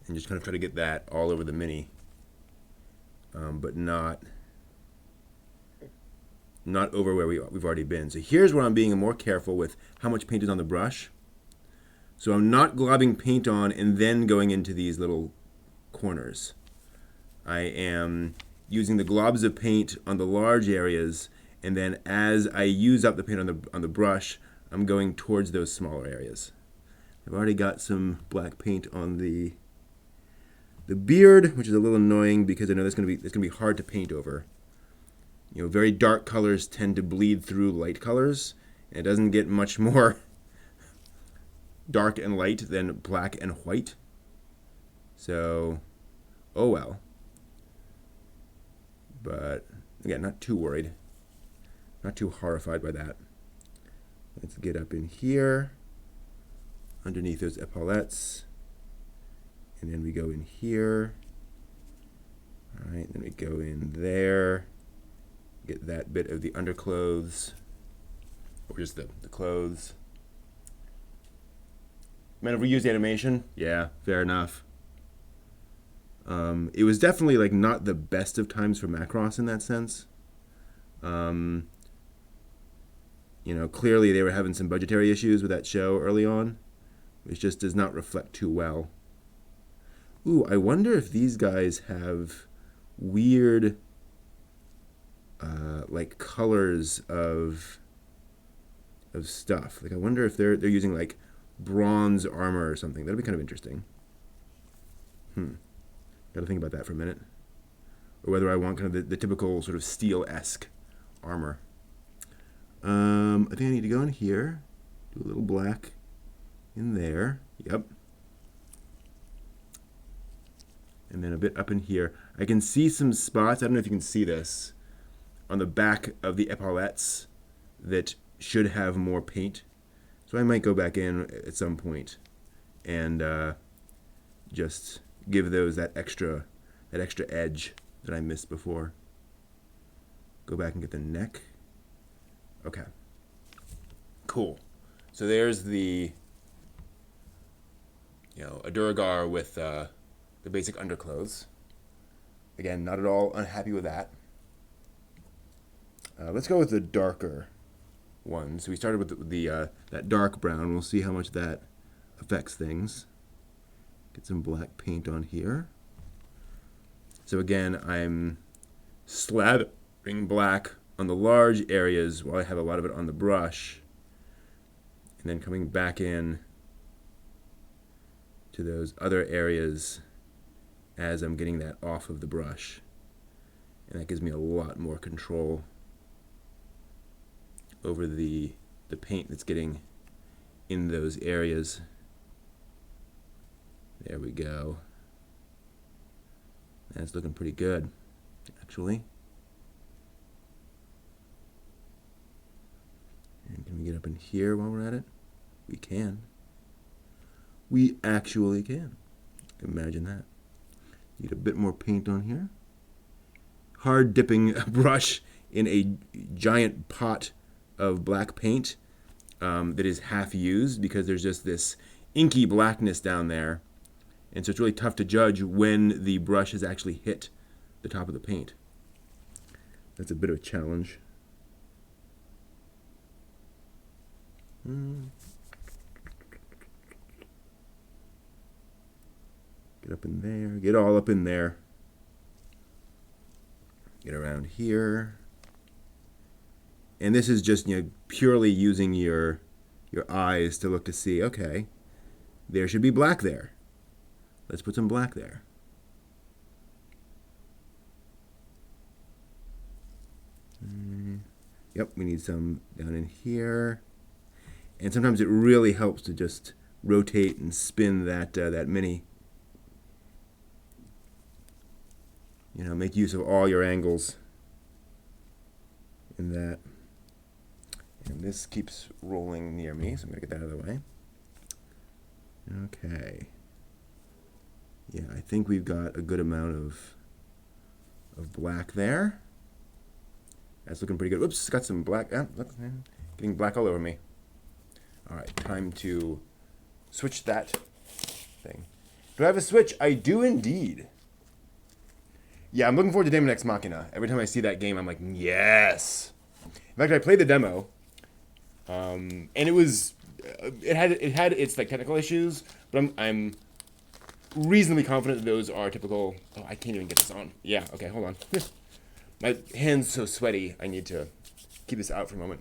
And just kind of try to get that all over the mini, but not over where we've already been. So here's where I'm being more careful with how much paint is on the brush. So I'm not globbing paint on and then going into these little corners. I am using the globs of paint on the large areas, and then as I use up the paint on the brush, I'm going towards those smaller areas. I've already got some black paint on the beard, which is a little annoying because I know that's going to be hard to paint over. You know, very dark colors tend to bleed through light colors, and it doesn't get much more dark and light than black and white. So, oh well. But again, not too worried, not too horrified by that. Let's get up in here, underneath those epaulettes. And then we go in here. All right, then we go in there. Get that bit of the underclothes, or just the clothes. Might have reused animation. Yeah, fair enough. It was definitely like not the best of times for Macross in that sense. You know, clearly they were having some budgetary issues with that show early on, which just does not reflect too well. Ooh, I wonder if these guys have weird, like colors of stuff. Like I wonder if they're using like bronze armor or something. That'd be kind of interesting. Gotta think about that for a minute. Or whether I want kind of the typical sort of steel-esque armor. I think I need to go in here, do a little black in there. Yep. And then a bit up in here. I can see some spots, I don't know if you can see this, on the back of the epaulettes that should have more paint. So I might go back in at some point and just give those that extra edge that I missed before. Go back and get the neck. Okay. Cool. So there's the, a duergar with the basic underclothes. Again, not at all unhappy with that. Let's go with the darker one. So we started with that dark brown. We'll see how much that affects things. Get some black paint on here. So again, I'm slathering black on the large areas while I have a lot of it on the brush. And then coming back in to those other areas as I'm getting that off of the brush. And that gives me a lot more control over the paint that's getting in those areas. There we go. That's looking pretty good, actually. And can we get up in here while we're at it? We can. We actually can. Imagine that. Need a bit more paint on here. Hard dipping a brush in a giant pot of black paint that is half used because there's just this inky blackness down there. And so it's really tough to judge when the brush has actually hit the top of the paint. That's a bit of a challenge. Get up in there. Get all up in there. Get around here. And this is just, purely using your eyes to look to see, okay, there should be black there. Let's put some black there. Yep, we need some down in here. And sometimes it really helps to just rotate and spin that mini. Make use of all your angles in that. And this keeps rolling near me, so I'm going to get that out of the way. Okay. Yeah, I think we've got a good amount of black there. That's looking pretty good. Oops, got some black. Look, getting black all over me. All right, time to switch that thing. Do I have a switch? I do indeed. Yeah, I'm looking forward to Daemon X Machina. Every time I see that game, I'm like, yes. In fact, I played the demo, and it was, it had its like technical issues, but I'm reasonably confident that those are typical. Oh, I can't even get this on. Yeah, okay, hold on. My hand's so sweaty, I need to keep this out for a moment.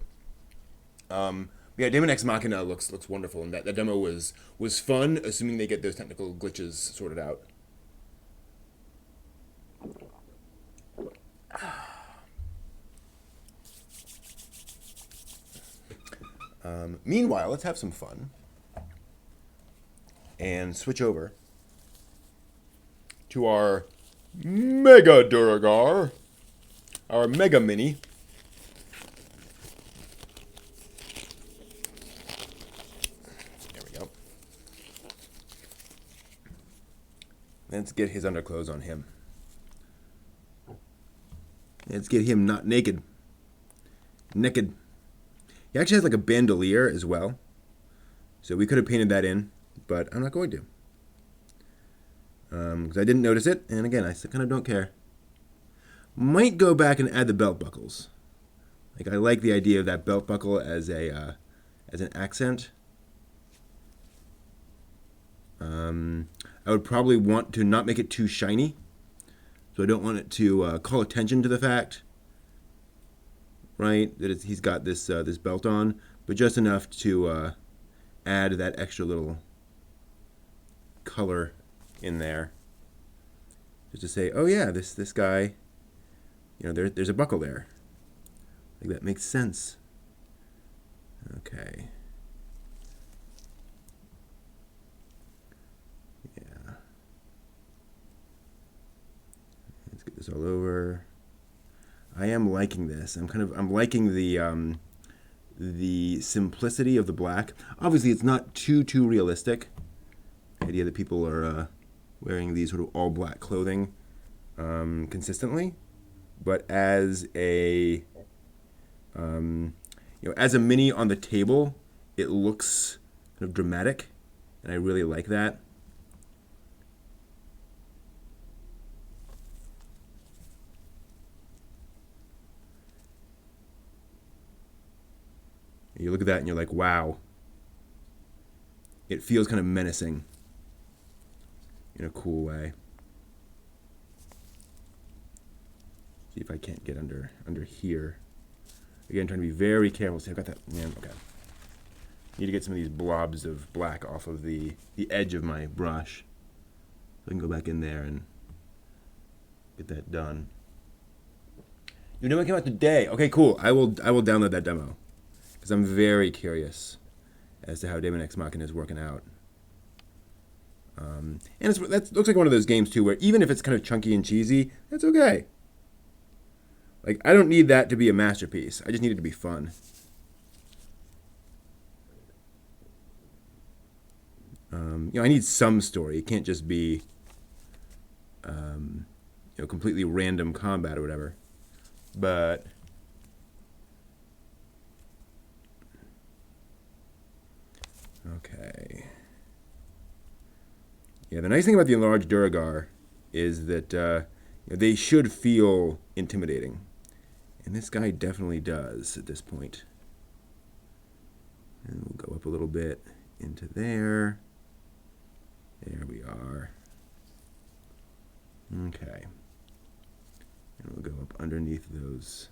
Yeah, Daemon X Machina looks wonderful, and that demo was fun, assuming they get those technical glitches sorted out. Meanwhile, let's have some fun and switch over to our Mega Duergar, our Mega Mini. There we go. Let's get his underclothes on him. Let's get him not naked. Naked. He actually has like a bandolier as well. So we could have painted that in, but I'm not going to. Because I didn't notice it, and again, I kind of don't care. Might go back and add the belt buckles. Like, I like the idea of that belt buckle as an accent. I would probably want to not make it too shiny. So I don't want it to call attention to the fact, right, that he's got this this belt on, but just enough to add that extra little color in there, just to say, oh yeah, this guy, there's a buckle there. Like, that makes sense. Okay. Yeah. Let's get this all over. I am liking this. I'm liking the simplicity of the black. Obviously, it's not too realistic. The idea that people are wearing these sort of all black clothing consistently, but as a as a mini on the table, it looks kind of dramatic, and I really like that. You look at that and you're like, wow. It feels kind of menacing in a cool way. See if I can't get under here. Again, trying to be very careful. See, I've got that. Yeah, okay. Need to get some of these blobs of black off of the edge of my brush. So I can go back in there and get that done. Your demo came out today. Okay, cool. I will download that demo, because I'm very curious as to how Daemon X Machina is working out. And that looks like one of those games, too, where even if it's kind of chunky and cheesy, that's okay. Like, I don't need that to be a masterpiece. I just need it to be fun. I need some story. It can't just be, completely random combat or whatever. But okay. Yeah, the nice thing about the enlarged duergar is that they should feel intimidating. And this guy definitely does at this point. And we'll go up a little bit into there. There we are. Okay. And we'll go up underneath those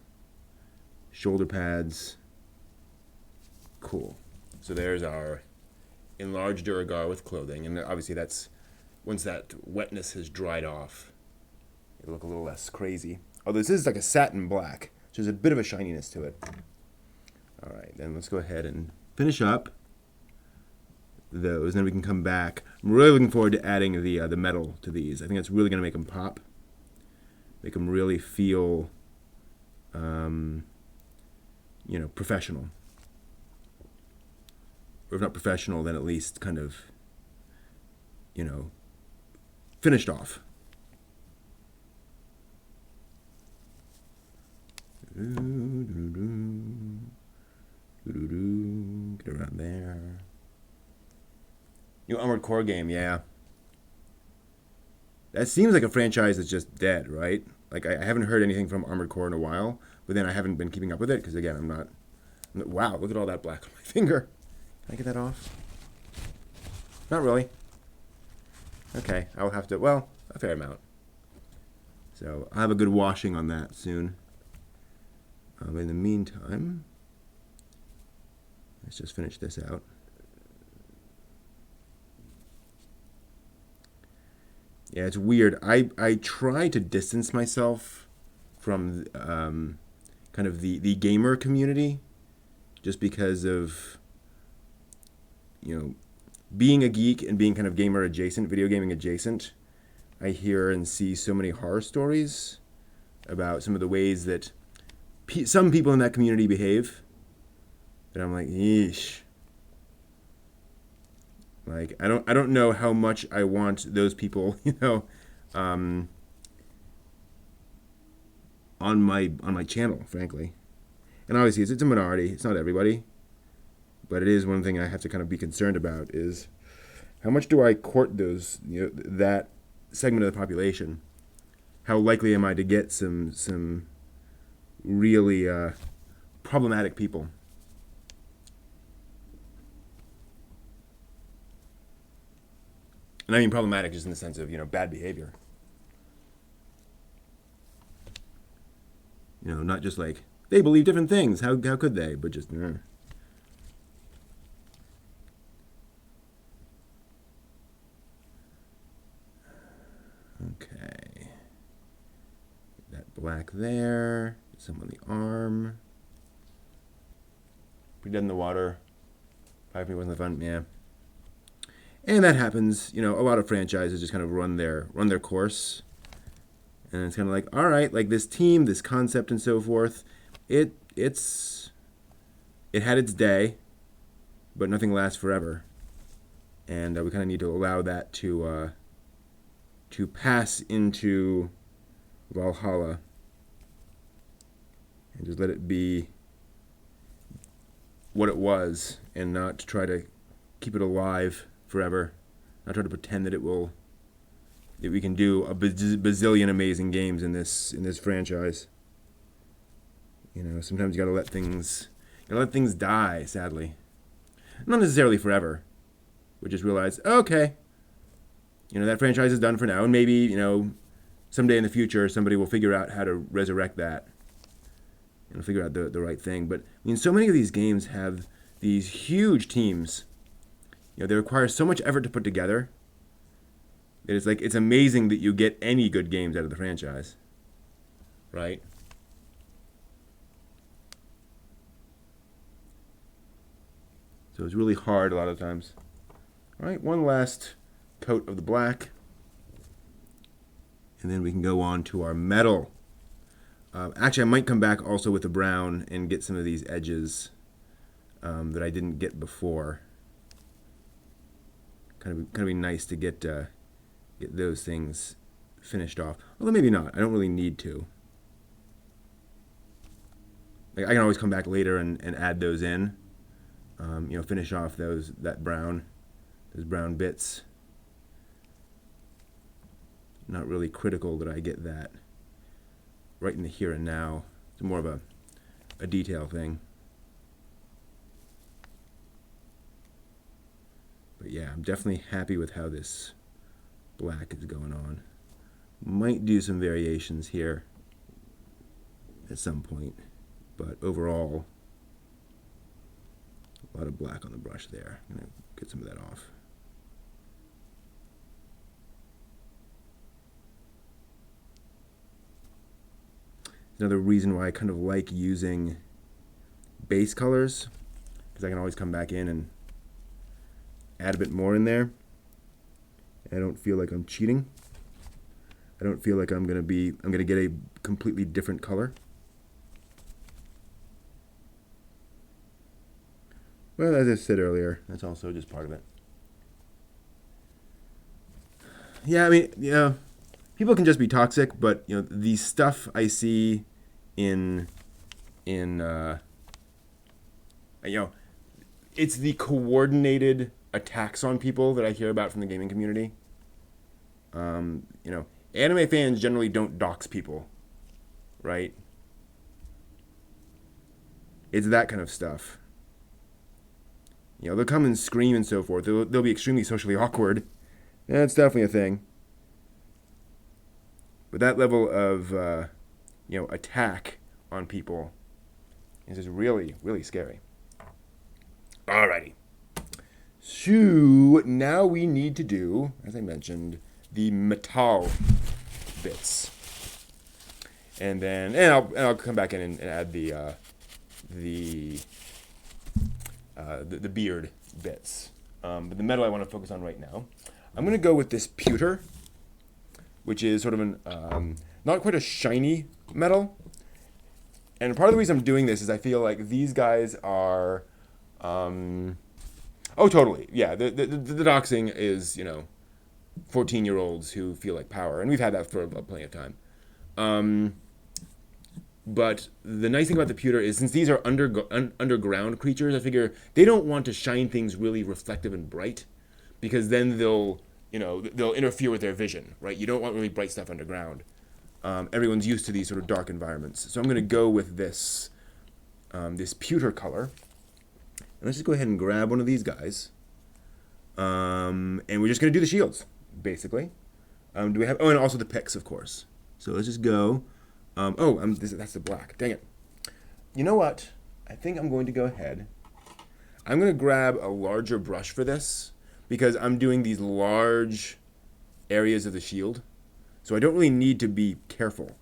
shoulder pads. Cool. So there's our enlarged duergar with clothing. And obviously that's, once that wetness has dried off, it'll look a little less crazy. Although this is like a satin black, so there's a bit of a shininess to it. All right, then let's go ahead and finish up those, and then we can come back. I'm really looking forward to adding the metal to these. I think that's really going to make them pop, make them really feel, you know, professional. Or if not professional, then at least kind of, you know, finished off. Get around there. New Armored Core game, yeah. That seems like a franchise that's just dead, right? Like, I haven't heard anything from Armored Core in a while, but then I haven't been keeping up with it, because again, I'm not, wow, look at all that black on my finger. Can I get that off? Not really. Okay, I'll have to, well, a fair amount. So, I'll have a good washing on that soon. In the meantime, let's just finish this out. Yeah, it's weird. I try to distance myself from kind of the gamer community, just because of, you know, being a geek and being kind of gamer adjacent, video gaming adjacent. I hear and see so many horror stories about some of the ways that some people in that community behave, that I'm like, yeesh. Like, I don't know how much I want those people, you know, on my channel, frankly. And obviously, it's a minority. It's not everybody, but it is one thing I have to kind of be concerned about, is how much do I court those, you know, that segment of the population? How likely am I to get some really problematic people? And I mean problematic just in the sense of, you know, bad behavior. You know, not just like, they believe different things, how could they? But just, Okay. That black there. Some on the arm. Pretty dead in the water. 5 people in the front, yeah. And that happens, you know, a lot of franchises just kind of run their course. And it's kind of like, all right, like this team, this concept and so forth, it had its day, but nothing lasts forever. And we kind of need to allow that to pass into Valhalla. And just let it be what it was, and not try to keep it alive forever. Not try to pretend that that we can do a bazillion amazing games in this franchise. You know, sometimes you gotta let things die, sadly. Not necessarily forever. We just realize, okay, you know, that franchise is done for now, and maybe, you know, someday in the future somebody will figure out how to resurrect that and figure out the right thing. But I mean, so many of these games have these huge teams. You know, they require so much effort to put together. It's like, it's amazing that you get any good games out of the franchise, right? So it's really hard a lot of times. All right, one last coat of the black, and then we can go on to our metal. Actually, I might come back also with the brown and get some of these edges that I didn't get before. Kind of be nice to get those things finished off. Although maybe not. I don't really need to. Like, I can always come back later and add those in. You know, finish off those brown bits. Not really critical that I get that right in the here and now. It's more of a detail thing. But yeah, I'm definitely happy with how this black is going on. Might do some variations here at some point, but overall, a lot of black on the brush there. I'm going to get some of that off. Another reason why I kind of like using base colors, because I can always come back in and add a bit more in there. I don't feel like I'm cheating. I don't feel like I'm gonna get a completely different color. Well, as I said earlier, that's also just part of it. Yeah, I mean, yeah, people can just be toxic, but you know, the stuff I see in you know, it's the coordinated attacks on people that I hear about from the gaming community. You know, anime fans generally don't dox people, right? It's that kind of stuff. You know, they'll come and scream and so forth. They'll be extremely socially awkward. That's definitely a thing. But that level of, you know, attack on people is just really, really scary. Alrighty. So now we need to do, as I mentioned, the metal bits, and I'll come back in and add the beard bits. But the metal I want to focus on right now, I'm going to go with this pewter, which is sort of an not quite a shiny metal. And part of the reason I'm doing this is I feel like these guys are, oh, totally, yeah. The doxing is, you know, 14-year-olds who feel like power, and we've had that for plenty of time. But the nice thing about the pewter is, since these are underground creatures, I figure they don't want to shine things really reflective and bright, because then they'll interfere with their vision, right? You don't want really bright stuff underground. Everyone's used to these sort of dark environments, so I'm going to go with this this pewter color. And let's just go ahead and grab one of these guys, and we're just going to do the shields, basically. Do we have? Oh, and also the picks, of course. So let's just go. That's the black. Dang it. You know what? I think I'm going to go ahead. I'm going to grab a larger brush for this, because I'm doing these large areas of the shield. So I don't really need to be careful.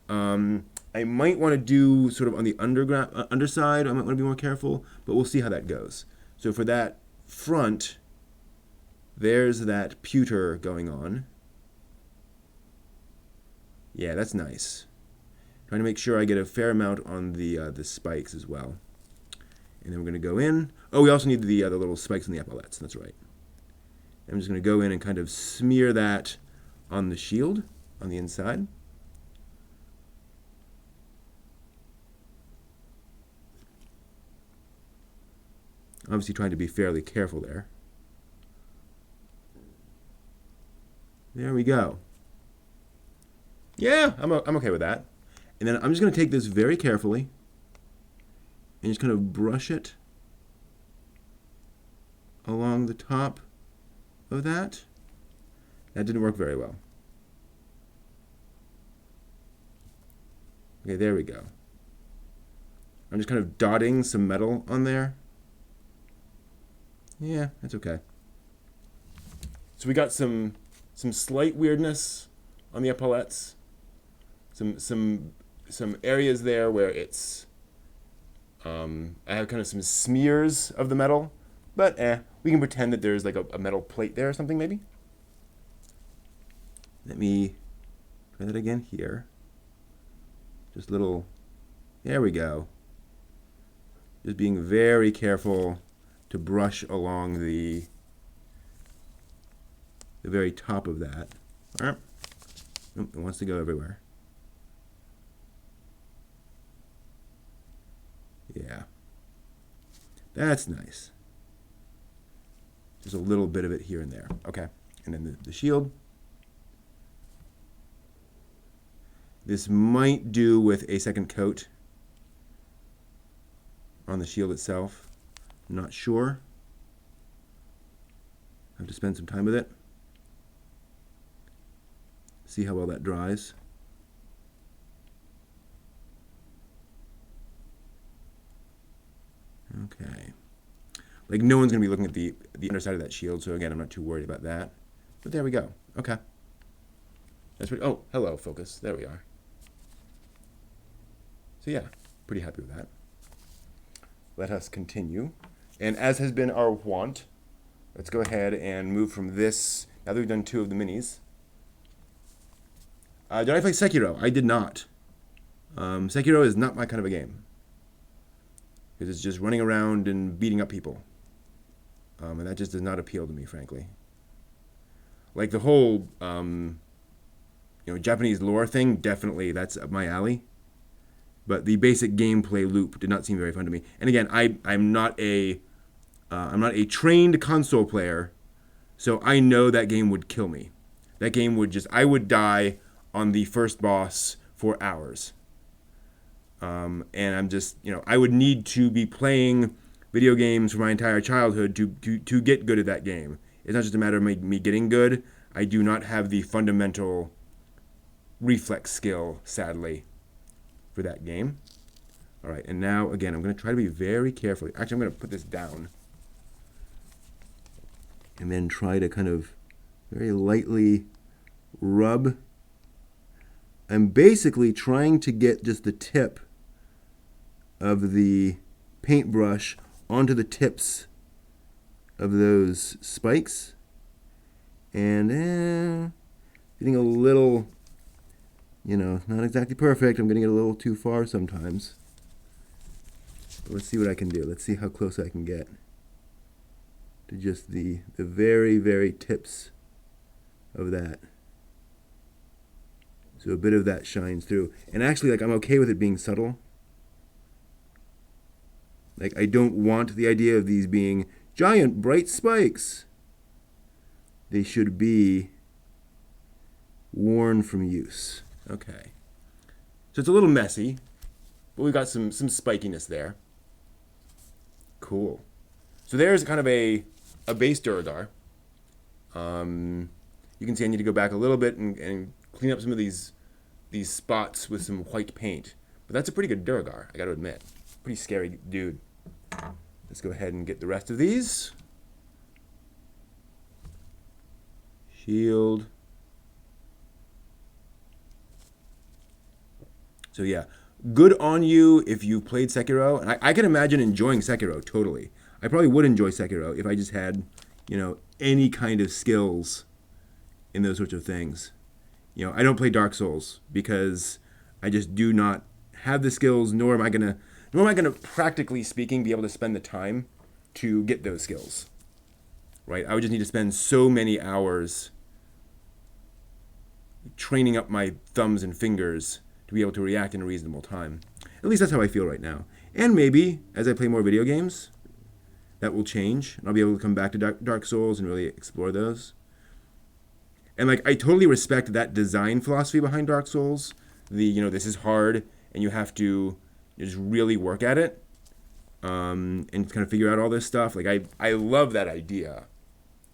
I might want to do sort of on the underside. I might want to be more careful, but we'll see how that goes. So for that front, there's that pewter going on. Yeah, that's nice. Trying to make sure I get a fair amount on the spikes as well. And then we're going to go in. Oh, we also need the little spikes in the epaulettes. That's right. I'm just going to go in and kind of smear that on the shield on the inside. Obviously trying to be fairly careful there. There we go. Yeah, I'm okay with that. And then I'm just going to take this very carefully and just kind of brush it along the top of that. That didn't work very well. Okay, there we go. I'm just kind of dotting some metal on there. Yeah, that's okay. So we got some slight weirdness on the epaulettes. Some areas there where it's I have kind of some smears of the metal, but we can pretend that there's like a metal plate there or something maybe. Let me try that again here. Just little, there we go. Just being very careful to brush along the very top of that. It wants to go everywhere. Yeah. That's nice. Just a little bit of it here and there. Okay. And then the shield. This might do with a second coat on the shield itself. I'm not sure. I have to spend some time with it. See how well that dries. Okay. Like, no one's going to be looking at the underside of that shield, so again, I'm not too worried about that. But there we go. Okay. That's pretty... Oh, hello, focus. There we are. So yeah, pretty happy with that. Let us continue. And as has been our wont, let's go ahead and move from this... Now that we've done 2 of the minis. Did I play Sekiro? I did not. Sekiro is not my kind of a game. Because it's just running around and beating up people. And that just does not appeal to me, frankly. Like the whole, Japanese lore thing, definitely that's up my alley. But the basic gameplay loop did not seem very fun to me. And again, I'm not a trained console player, so I know that game would kill me. That game would I would die on the first boss for hours. And I'm just, I would need to be playing video games for my entire childhood to get good at that game. It's not just a matter of me getting good. I do not have the fundamental reflex skill, sadly, for that game. All right, and now, again, I'm going to try to be very careful. Actually, I'm going to put this down. And then try to kind of very lightly rub. I'm basically trying to get just the tip of the paintbrush onto the tips of those spikes. And getting a little, not exactly perfect. I'm getting it a little too far sometimes. But let's see what I can do. Let's see how close I can get to just the very, very tips of that. So a bit of that shines through. And actually, I'm okay with it being subtle. I don't want the idea of these being giant, bright spikes. They should be worn from use. Okay. So it's a little messy, but we've got some spikiness there. Cool. So there's kind of a base duergar. You can see I need to go back a little bit and clean up some of these spots with some white paint. But that's a pretty good duergar, I gotta admit. Pretty scary dude. Let's go ahead and get the rest of these. Shield. So yeah, good on you if you played Sekiro. And I can imagine enjoying Sekiro, totally. I probably would enjoy Sekiro if I just had, any kind of skills in those sorts of things. I don't play Dark Souls because I just do not have the skills, nor am I gonna, practically speaking, be able to spend the time to get those skills. Right? I would just need to spend so many hours training up my thumbs and fingers to be able to react in a reasonable time. At least that's how I feel right now. And maybe, as I play more video games, that will change. And I'll be able to come back to Dark Souls and really explore those. And I totally respect that design philosophy behind Dark Souls. This is hard, and you have to just really work at it, and kind of figure out all this stuff. I love that idea.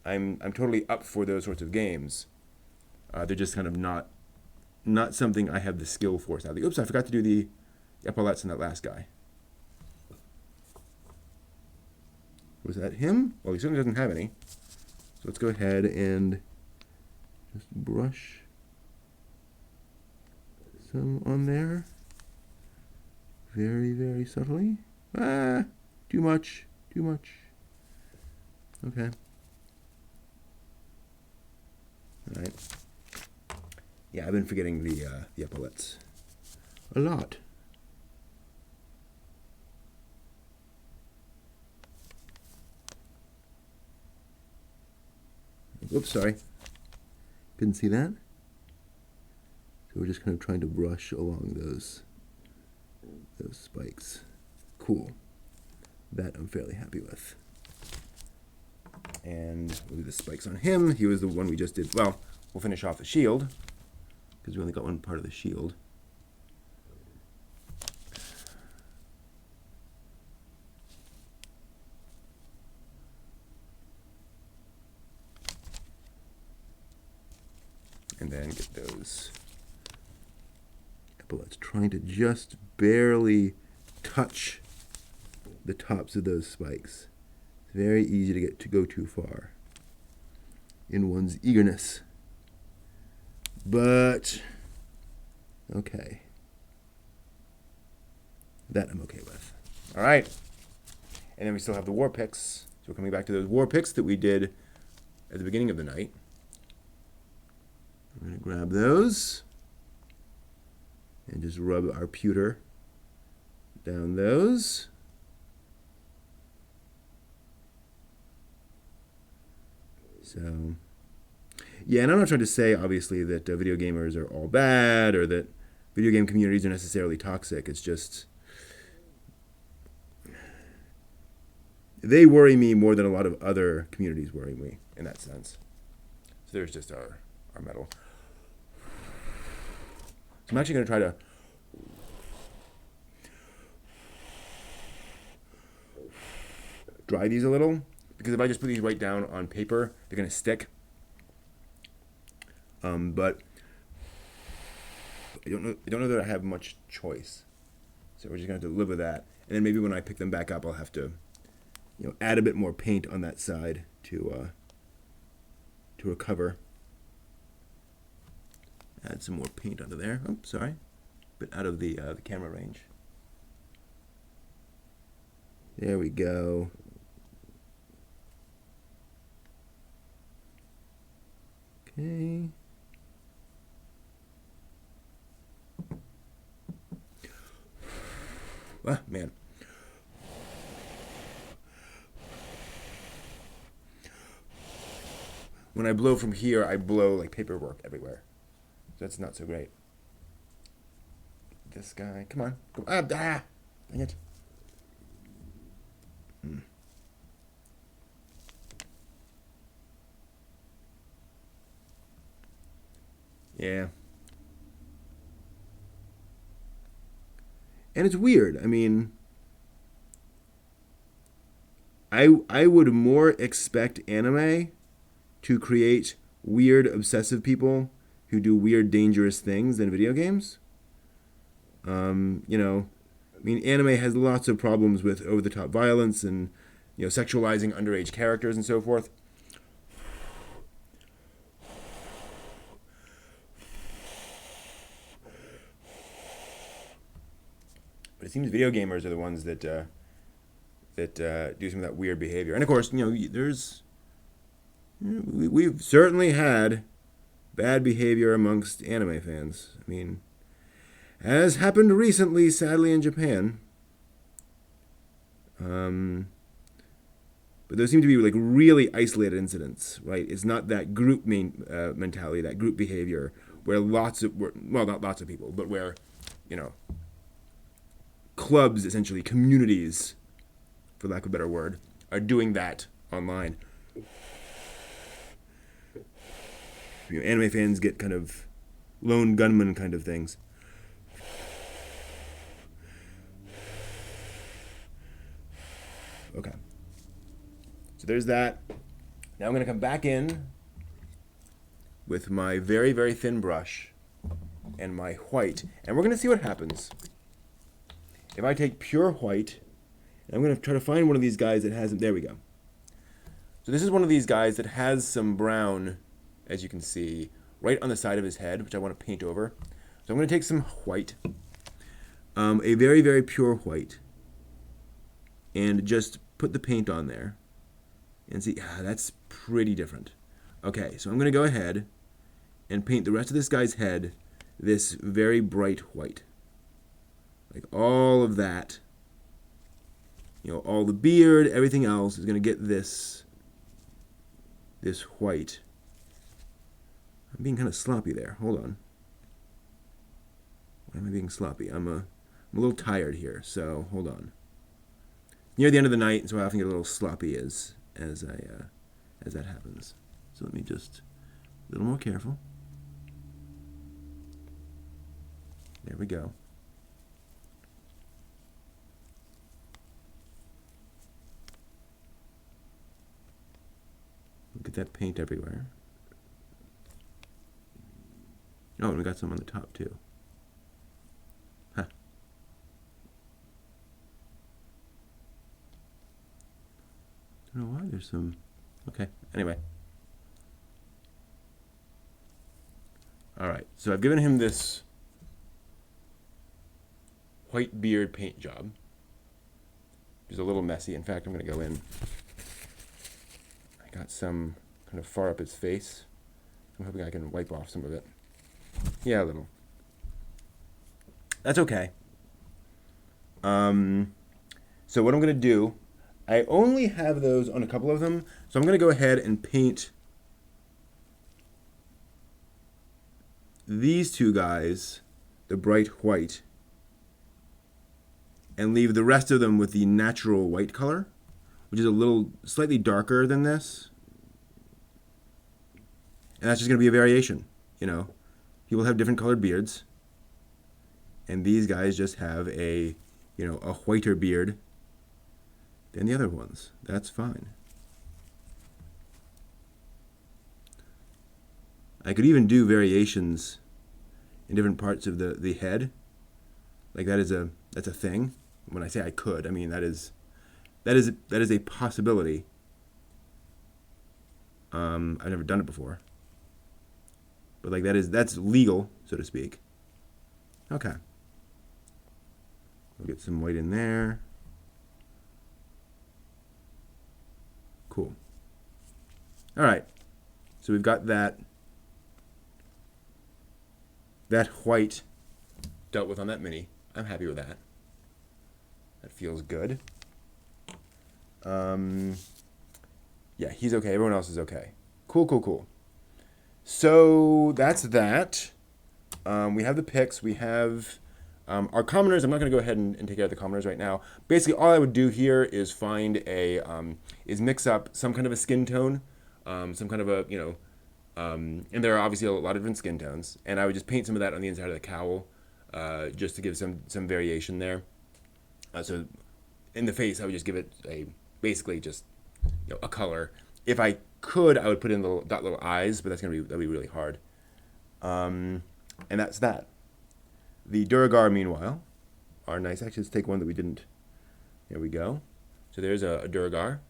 I'm totally up for those sorts of games. They're just kind of not something I have the skill for, sadly. Oops, I forgot to do the epaulettes in that last guy. Was that him? Well, he certainly doesn't have any. So let's go ahead and just brush some on there. Very, very subtly. Too much. Okay. All right. Yeah, I've been forgetting the epaulettes a lot. Oops, sorry. Couldn't see that. So we're just kind of trying to brush along those spikes. Cool. That I'm fairly happy with. And we'll do the spikes on him. He was the one we just did. Well, we'll finish off the shield, because we only got one part of the shield. And then get those epaulets, trying to just barely touch the tops of those spikes. It's very easy to go too far in one's eagerness. But, okay. That I'm okay with. All right. And then we still have the war picks. So we're coming back to those war picks that we did at the beginning of the night. I'm going to grab those and just rub our pewter down those. So, yeah, and I'm not trying to say, obviously, that video gamers are all bad or that video game communities are necessarily toxic. It's just, they worry me more than a lot of other communities worry me in that sense. So there's just our metal. So I'm actually going to try to dry these a little, because if I just put these right down on paper, they're going to stick. But I don't know that I have much choice. So we're just going to have to live with that. And then maybe when I pick them back up, I'll have to, add a bit more paint on that side to recover. Add some more paint onto there. Oh, sorry. Bit out of the camera range. There we go. Okay. Ah, man. When I blow from here, I blow like paperwork everywhere. So that's not so great. This guy, come on. Dang it. Yeah. And it's weird. I mean, I would more expect anime to create weird, obsessive people who do weird, dangerous things than video games. I mean, anime has lots of problems with over-the-top violence and, sexualizing underage characters and so forth. But it seems video gamers are the ones that do some of that weird behavior. And of course, we've certainly had bad behavior amongst anime fans. I mean, as happened recently, sadly, in Japan. But those seem to be like really isolated incidents, right? It's not that group mentality, that group behavior, where not lots of people, but where, clubs, essentially communities, for lack of a better word, are doing that online. Anime fans get kind of lone gunman kind of things. Okay. So there's that. Now I'm going to come back in with my very, very thin brush and my white, and we're going to see what happens. If I take pure white, and I'm going to try to find one of these guys that hasn't, there we go. So this is one of these guys that has some brown, as you can see, right on the side of his head, which I want to paint over. So I'm going to take some white, a very, very pure white, and just put the paint on there and see, that's pretty different. Okay, so I'm going to go ahead and paint the rest of this guy's head this very bright white. Like all of that, all the beard, everything else is going to get this white. I'm being kind of sloppy there. Hold on. Why am I being sloppy? I'm a little tired here, so hold on. Near the end of the night, so I often get a little sloppy as that happens. So let me just a little more careful. There we go. Look at that paint everywhere. Oh, and we got some on the top too. Huh. I don't know why there's some. Okay, anyway. Alright, so I've given him this white beard paint job. It's a little messy. In fact, I'm going to go in. I got some kind of far up his face. I'm hoping I can wipe off some of it. Yeah, a little. That's okay. So what I'm going to do, I only have those on a couple of them, so I'm going to go ahead and paint these two guys the bright white and leave the rest of them with the natural white color, which is a little slightly darker than this. And that's just going to be a variation, you know. People have different colored beards, and these guys just have a, you know, a whiter beard than the other ones. That's fine. I could even do variations in different parts of the head. Like that's a thing. When I say I could, I mean that is a possibility. I've never done it before. But like that's legal, so to speak. Okay. We'll get some white in there. Cool. All right. So we've got that white dealt with on that mini. I'm happy with that. That feels good. Yeah, he's okay. Everyone else is okay. Cool. So that's that. We have the picks. We have our commoners. I'm not going to go ahead and take out the commoners right now. Basically, all I would do here is find is mix up some kind of a skin tone, some kind of a, you know, and there are obviously a lot of different skin tones, and I would just paint some of that on the inside of the cowl, just to give some variation there. So in the face, I would just give it basically just, you know, a color. If I could, I would put in little eyes, but that'd be really hard. And that's that. The duergar, meanwhile, are nice. Actually, let's take one that we didn't. There we go. So there's a duergar,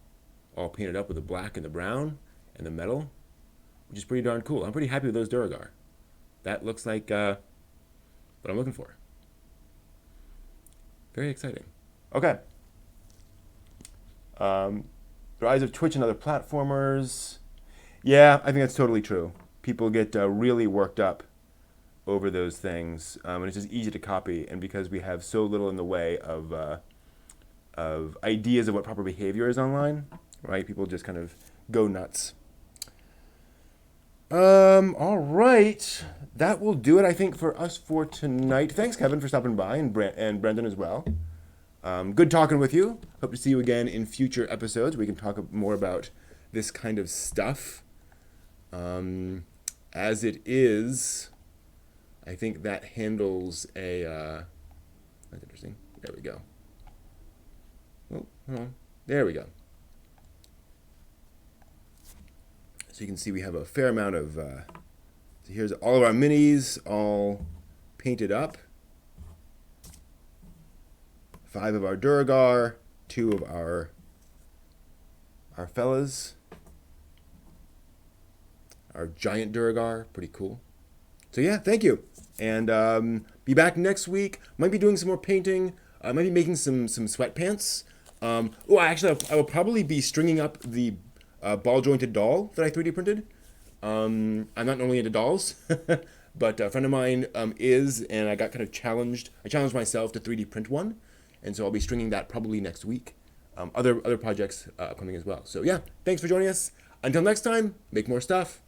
all painted up with the black and the brown and the metal, which is pretty darn cool. I'm pretty happy with those duergar. That looks like what I'm looking for. Very exciting. Okay. Rise of Twitch and other platformers. Yeah, I think that's totally true. People get really worked up over those things, and it's just easy to copy. And because we have so little in the way of ideas of what proper behavior is online, right? People just kind of go nuts. All right. That will do it, I think, for us for tonight. Thanks, Kevin, for stopping by, and Brendan as well. Good talking with you. Hope to see you again in future episodes. We can talk more about this kind of stuff. As it is, I think that handles a... that's interesting. There we go. Oh, hold on. There we go. So you can see we have a fair amount of... so here's all of our minis all painted up. 5 of our duergar, 2 of our fellas. Our giant duergar, pretty cool. So yeah, thank you. And be back next week. Might be doing some more painting. I might be making some sweatpants. I will probably be stringing up the ball jointed doll that I 3D printed. I'm not normally into dolls, but a friend of mine is, and I got kind of challenged. I challenged myself to 3D print one, and so I'll be stringing that probably next week. Other projects coming as well. So yeah, thanks for joining us. Until next time, make more stuff.